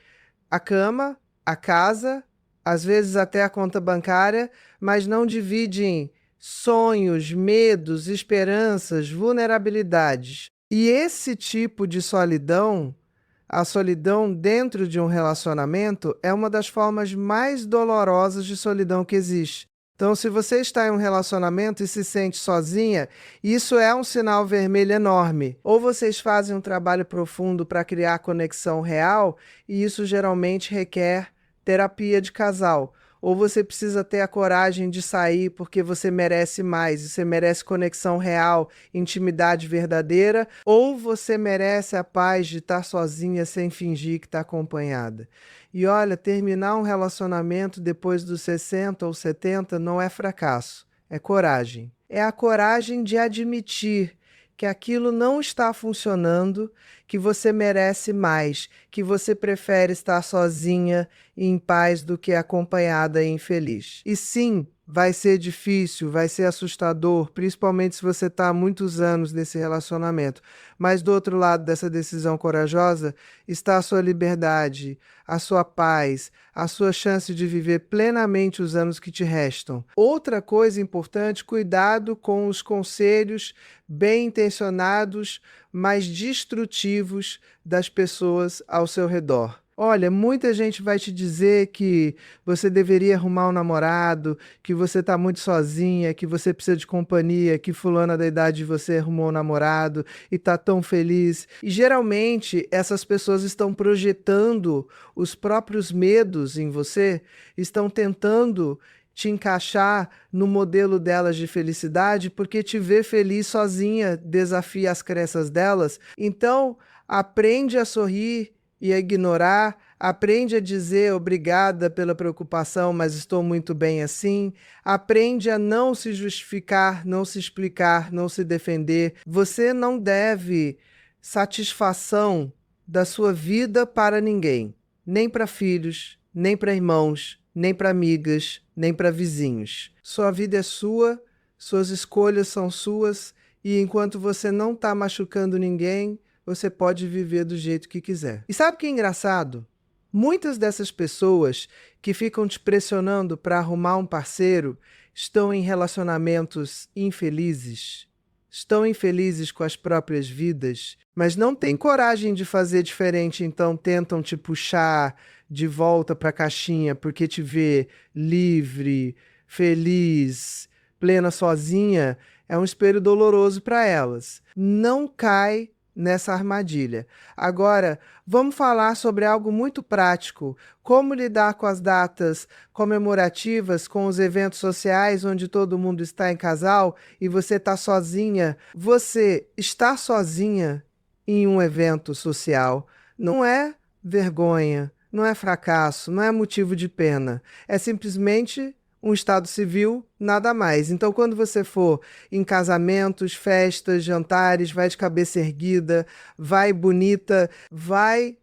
a cama, a casa, às vezes até a conta bancária, mas não dividem sonhos, medos, esperanças, vulnerabilidades. E esse tipo de solidão, a solidão dentro de um relacionamento, é uma das formas mais dolorosas de solidão que existe. Então, se você está em um relacionamento e se sente sozinha, isso é um sinal vermelho enorme. Ou vocês fazem um trabalho profundo para criar conexão real, e isso geralmente requer terapia de casal. ou você precisa ter a coragem de sair porque você merece mais, e você merece conexão real, intimidade verdadeira, ou você merece a paz de estar sozinha sem fingir que está acompanhada. E olha, terminar um relacionamento depois dos 60 ou 70 não é fracasso, é coragem. É a coragem de admitir que aquilo não está funcionando, que você merece mais, que você prefere estar sozinha e em paz do que acompanhada e infeliz. E sim, vai ser difícil, vai ser assustador, principalmente se você está há muitos anos nesse relacionamento. Mas do outro lado dessa decisão corajosa está a sua liberdade, a sua paz, a sua chance de viver plenamente os anos que te restam. Outra coisa importante, cuidado com os conselhos bem intencionados, mas destrutivos das pessoas ao seu redor. Olha, muita gente vai te dizer que você deveria arrumar um namorado, que você está muito sozinha, que você precisa de companhia, que fulana da idade de você arrumou um namorado e está tão feliz. E geralmente essas pessoas estão projetando os próprios medos em você, estão tentando te encaixar no modelo delas de felicidade, porque te ver feliz sozinha desafia as crenças delas. Então, aprende a sorrir e a ignorar, aprende a dizer obrigada pela preocupação, mas estou muito bem assim, aprende a não se justificar, não se explicar, não se defender. Você não deve satisfação da sua vida para ninguém, nem para filhos, nem para irmãos, nem para amigas, nem para vizinhos. Sua vida é sua, suas escolhas são suas, e enquanto você não está machucando ninguém, você pode viver do jeito que quiser. E sabe o que é engraçado? Muitas dessas pessoas que ficam te pressionando para arrumar um parceiro estão em relacionamentos infelizes, estão infelizes com as próprias vidas, mas não têm coragem de fazer diferente, então tentam te puxar de volta para a caixinha porque te vê livre, feliz, plena sozinha, é um espelho doloroso para elas. Não cai nessa armadilha. Agora, vamos falar sobre algo muito prático. Como lidar com as datas comemorativas, com os eventos sociais onde todo mundo está em casal e você está sozinha. Você estar sozinha em um evento social não é vergonha, não é fracasso, não é motivo de pena. É simplesmente um estado civil, nada mais. Então, quando você for em casamentos, festas, jantares, vai de cabeça erguida, vai bonita, vai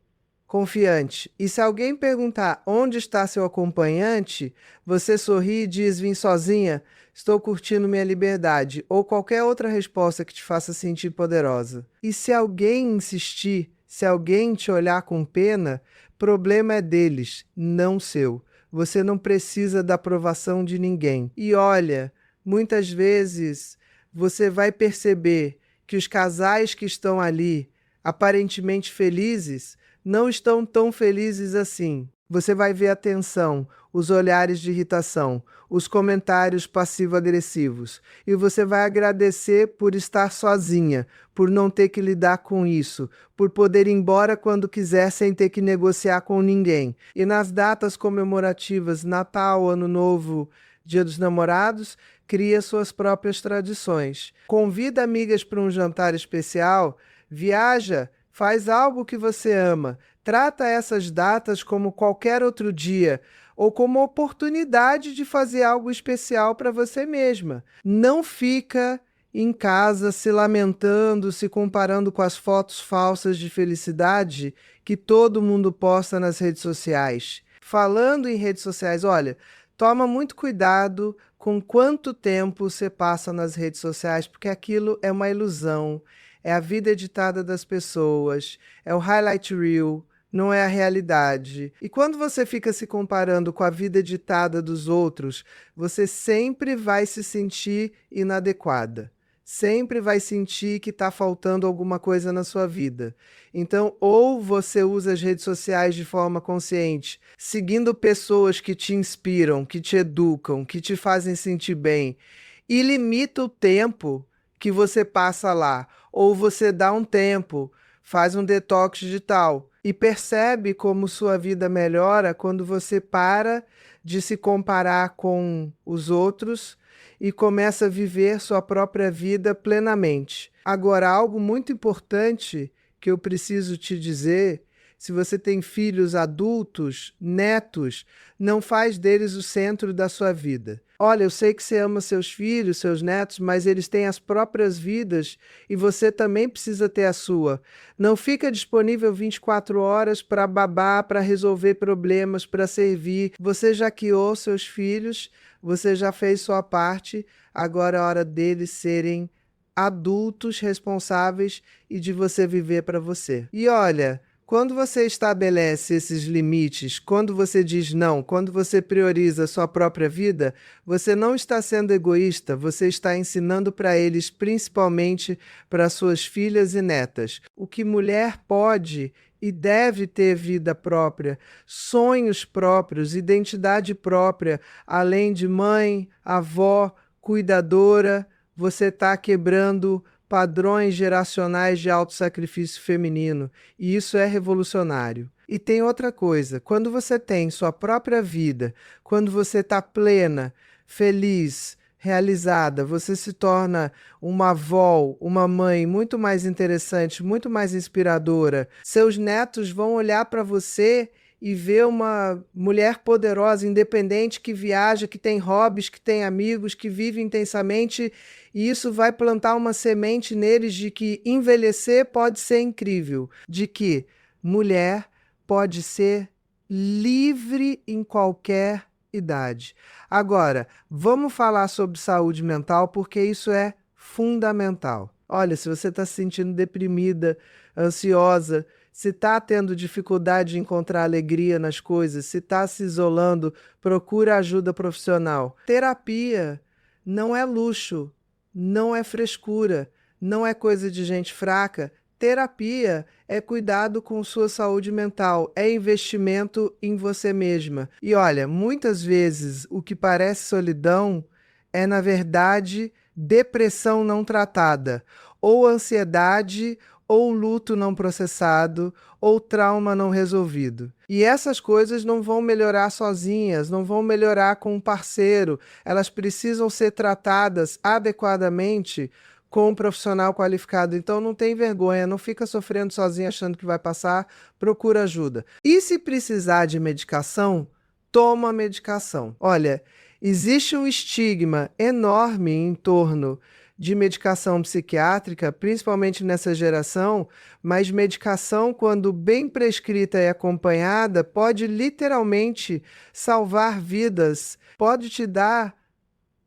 confiante. E se alguém perguntar onde está seu acompanhante, você sorri e diz: vim sozinha, estou curtindo minha liberdade, ou qualquer outra resposta que te faça sentir poderosa. E se alguém insistir, se alguém te olhar com pena, problema é deles, não seu. Você não precisa da aprovação de ninguém. E olha, muitas vezes você vai perceber que os casais que estão ali, aparentemente felizes, não estão tão felizes assim. Você vai ver a tensão, os olhares de irritação, os comentários passivo-agressivos. E você vai agradecer por estar sozinha, por não ter que lidar com isso, por poder ir embora quando quiser sem ter que negociar com ninguém. E nas datas comemorativas, Natal, Ano Novo, Dia dos Namorados, cria suas próprias tradições. Convida amigas para um jantar especial, viaja, faz algo que você ama. Trata essas datas como qualquer outro dia, ou como oportunidade de fazer algo especial para você mesma. Não fica em casa se lamentando, se comparando com as fotos falsas de felicidade que todo mundo posta nas redes sociais. Falando em redes sociais, olha, toma muito cuidado com quanto tempo você passa nas redes sociais, porque aquilo é uma ilusão, é a vida editada das pessoas, é o highlight reel, não é a realidade. E quando você fica se comparando com a vida editada dos outros, você sempre vai se sentir inadequada. Sempre vai sentir que está faltando alguma coisa na sua vida. Então, ou você usa as redes sociais de forma consciente, seguindo pessoas que te inspiram, que te educam, que te fazem sentir bem, e limita o tempo que você passa lá. Ou você dá um tempo, faz um detox digital E percebe como sua vida melhora quando você para de se comparar com os outros e começa a viver sua própria vida plenamente. Agora, algo muito importante que eu preciso te dizer: se você tem filhos adultos, netos, não faz deles o centro da sua vida. Olha, eu sei que você ama seus filhos, seus netos, mas eles têm as próprias vidas e você também precisa ter a sua. Não fica disponível 24 horas para babar, para resolver problemas, para servir. Você já criou seus filhos, você já fez sua parte, agora é hora deles serem adultos responsáveis e de você viver para você. E olha, quando você estabelece esses limites, quando você diz não, quando você prioriza a sua própria vida, você não está sendo egoísta, você está ensinando para eles, principalmente para suas filhas e netas, o que mulher pode e deve ter: vida própria, sonhos próprios, identidade própria, além de mãe, avó, cuidadora. Você está quebrando padrões geracionais de autossacrifício feminino, e isso é revolucionário. E tem outra coisa: quando você tem sua própria vida, quando você está plena, feliz, realizada, você se torna uma avó, uma mãe muito mais interessante, muito mais inspiradora. Seus netos vão olhar para você e ver uma mulher poderosa, independente, que viaja, que tem hobbies, que tem amigos, que vive intensamente, e isso vai plantar uma semente neles de que envelhecer pode ser incrível, de que mulher pode ser livre em qualquer idade. Agora, vamos falar sobre saúde mental, porque isso é fundamental. Olha, se você está se sentindo deprimida, ansiosa, se está tendo dificuldade de encontrar alegria nas coisas, se está se isolando, procura ajuda profissional. Terapia não é luxo, não é frescura, não é coisa de gente fraca. Terapia é cuidado com sua saúde mental, é investimento em você mesma. E olha, muitas vezes o que parece solidão é, na verdade, depressão não tratada, ou ansiedade, ou luto não processado, ou trauma não resolvido. E essas coisas não vão melhorar sozinhas, não vão melhorar com um parceiro. Elas precisam ser tratadas adequadamente com um profissional qualificado. Então não tem vergonha, não fica sofrendo sozinha achando que vai passar, procura ajuda. E se precisar de medicação, toma medicação. Olha, existe um estigma enorme em torno de medicação psiquiátrica, principalmente nessa geração, mas medicação, quando bem prescrita e acompanhada, pode literalmente salvar vidas, pode te dar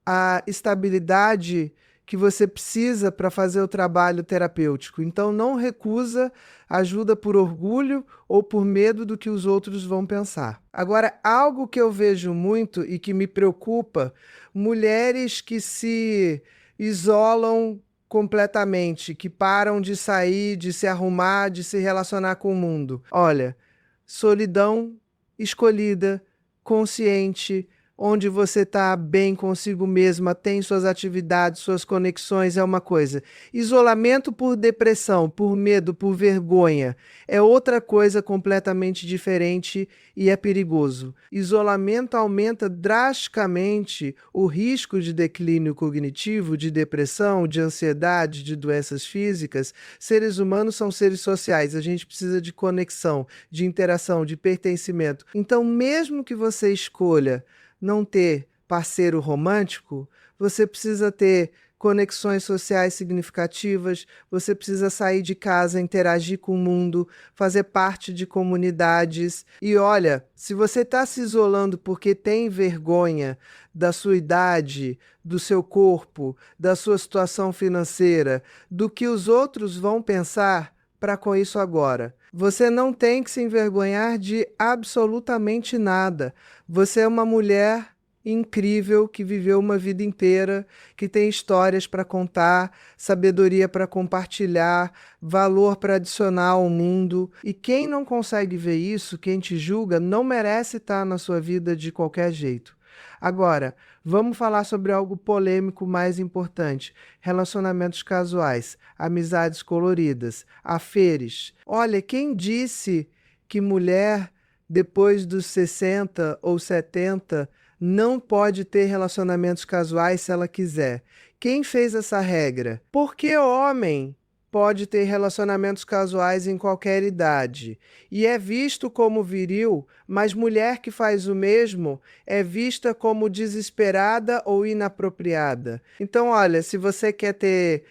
a estabilidade que você precisa para fazer o trabalho terapêutico. Então não recusa ajuda por orgulho ou por medo do que os outros vão pensar. Agora, algo que eu vejo muito e que me preocupa: mulheres que se isolam completamente, que param de sair, de se arrumar, de se relacionar com o mundo. Olha, solidão escolhida, consciente, onde você está bem consigo mesma, tem suas atividades, suas conexões, é uma coisa. Isolamento por depressão, por medo, por vergonha, é outra coisa completamente diferente e é perigoso. Isolamento aumenta drasticamente o risco de declínio cognitivo, de depressão, de ansiedade, de doenças físicas. Seres humanos são seres sociais, a gente precisa de conexão, de interação, de pertencimento. Então, mesmo que você escolha não ter parceiro romântico, você precisa ter conexões sociais significativas, você precisa sair de casa, interagir com o mundo, fazer parte de comunidades. E olha, se você está se isolando porque tem vergonha da sua idade, do seu corpo, da sua situação financeira, do que os outros vão pensar, para com isso agora. Você não tem que se envergonhar de absolutamente nada. Você é uma mulher incrível que viveu uma vida inteira, que tem histórias para contar, sabedoria para compartilhar, valor para adicionar ao mundo. E quem não consegue ver isso, quem te julga, não merece estar na sua vida de qualquer jeito. Agora, vamos falar sobre algo polêmico mais importante: relacionamentos casuais, amizades coloridas, aferes. Olha, quem disse que mulher, depois dos 60 ou 70, não pode ter relacionamentos casuais se ela quiser. Quem fez essa regra? Porque homem pode ter relacionamentos casuais em qualquer idade e é visto como viril, mas mulher que faz o mesmo é vista como desesperada ou inapropriada. Então, olha, se você quer ter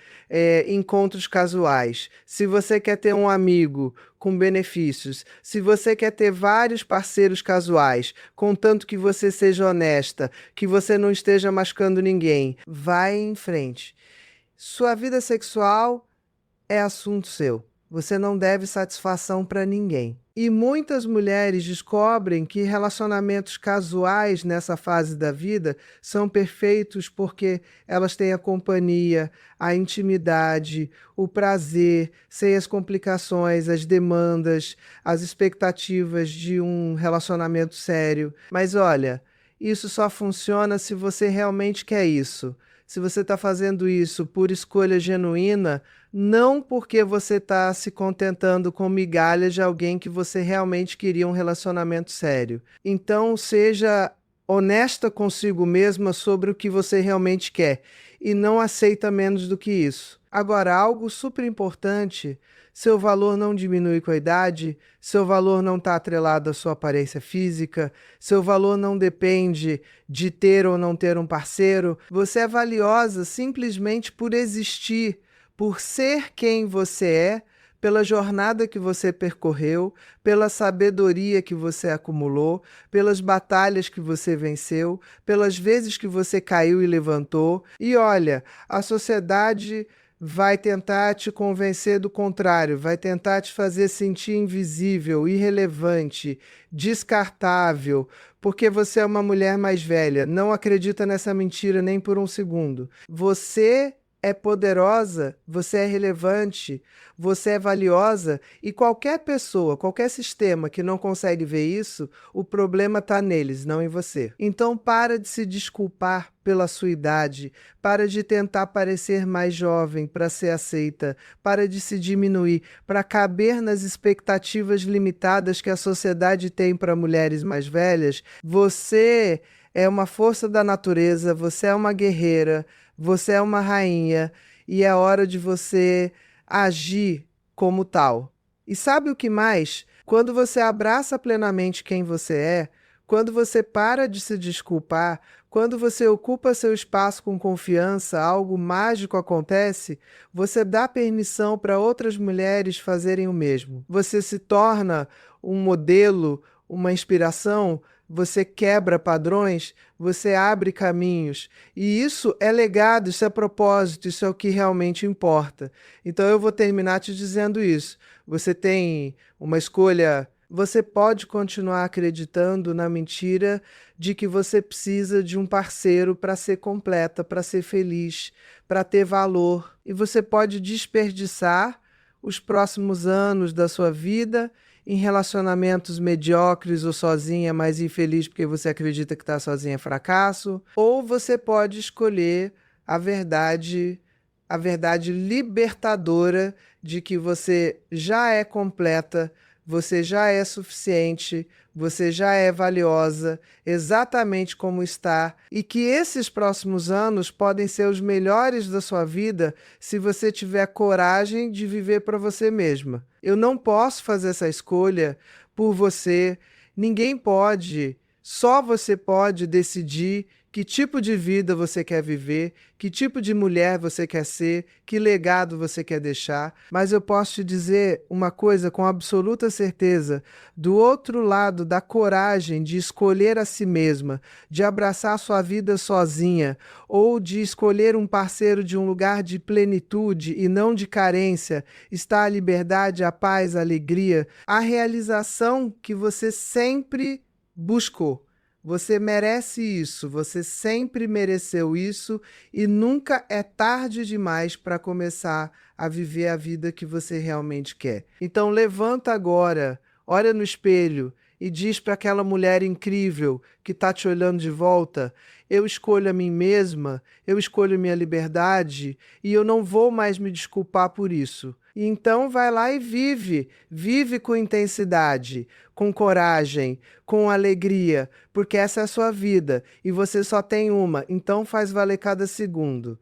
encontros casuais, se você quer ter um amigo com benefícios, se você quer ter vários parceiros casuais, contanto que você seja honesta, que você não esteja machucando ninguém, vai em frente. Sua vida sexual é assunto seu. Você não deve satisfação para ninguém. E muitas mulheres descobrem que relacionamentos casuais nessa fase da vida são perfeitos porque elas têm a companhia, a intimidade, o prazer, sem as complicações, as demandas, as expectativas de um relacionamento sério. Mas olha, isso só funciona se você realmente quer isso. Se você está fazendo isso por escolha genuína, não porque você está se contentando com migalhas de alguém que você realmente queria um relacionamento sério. Então, seja honesta consigo mesma sobre o que você realmente quer e não aceita menos do que isso. Agora, algo super importante: seu valor não diminui com a idade, seu valor não está atrelado à sua aparência física, seu valor não depende de ter ou não ter um parceiro. Você é valiosa simplesmente por existir, por ser quem você é, pela jornada que você percorreu, pela sabedoria que você acumulou, pelas batalhas que você venceu, pelas vezes que você caiu e levantou. E olha, a sociedade vai tentar te convencer do contrário, vai tentar te fazer sentir invisível, irrelevante, descartável, porque você é uma mulher mais velha. Não acredita nessa mentira nem por um segundo. Você é poderosa, você é relevante, você é valiosa, e qualquer pessoa, qualquer sistema que não consegue ver isso, o problema está neles, não em você. Então para de se desculpar pela sua idade, para de tentar parecer mais jovem para ser aceita, para de se diminuir, para caber nas expectativas limitadas que a sociedade tem para mulheres mais velhas. Você é uma força da natureza, você é uma guerreira, você é uma rainha e é hora de você agir como tal. E sabe o que mais? Quando você abraça plenamente quem você é, quando você para de se desculpar, quando você ocupa seu espaço com confiança, algo mágico acontece, você dá permissão para outras mulheres fazerem o mesmo. Você se torna um modelo, uma inspiração. Você quebra padrões, você abre caminhos. E isso é legado, isso é propósito, isso é o que realmente importa. Então eu vou terminar te dizendo isso. Você tem uma escolha. Você pode continuar acreditando na mentira de que você precisa de um parceiro para ser completa, para ser feliz, para ter valor. E você pode desperdiçar os próximos anos da sua vida em relacionamentos medíocres ou sozinha, mas infeliz porque você acredita que está sozinha é fracasso. Ou você pode escolher a verdade libertadora de que você já é completa, você já é suficiente, você já é valiosa, exatamente como está, e que esses próximos anos podem ser os melhores da sua vida se você tiver coragem de viver para você mesma. Eu não posso fazer essa escolha por você, ninguém pode, só você pode decidir que tipo de vida você quer viver, que tipo de mulher você quer ser, que legado você quer deixar. Mas eu posso te dizer uma coisa com absoluta certeza: do outro lado da coragem de escolher a si mesma, de abraçar sua vida sozinha, ou de escolher um parceiro de um lugar de plenitude e não de carência, está a liberdade, a paz, a alegria, a realização que você sempre buscou. Você merece isso, você sempre mereceu isso e nunca é tarde demais para começar a viver a vida que você realmente quer. Então levanta agora, olha no espelho e diz para aquela mulher incrível que está te olhando de volta: eu escolho a mim mesma, eu escolho minha liberdade e eu não vou mais me desculpar por isso. E então vai lá e vive, vive com intensidade, com coragem, com alegria, porque essa é a sua vida e você só tem uma, então faz valer cada segundo.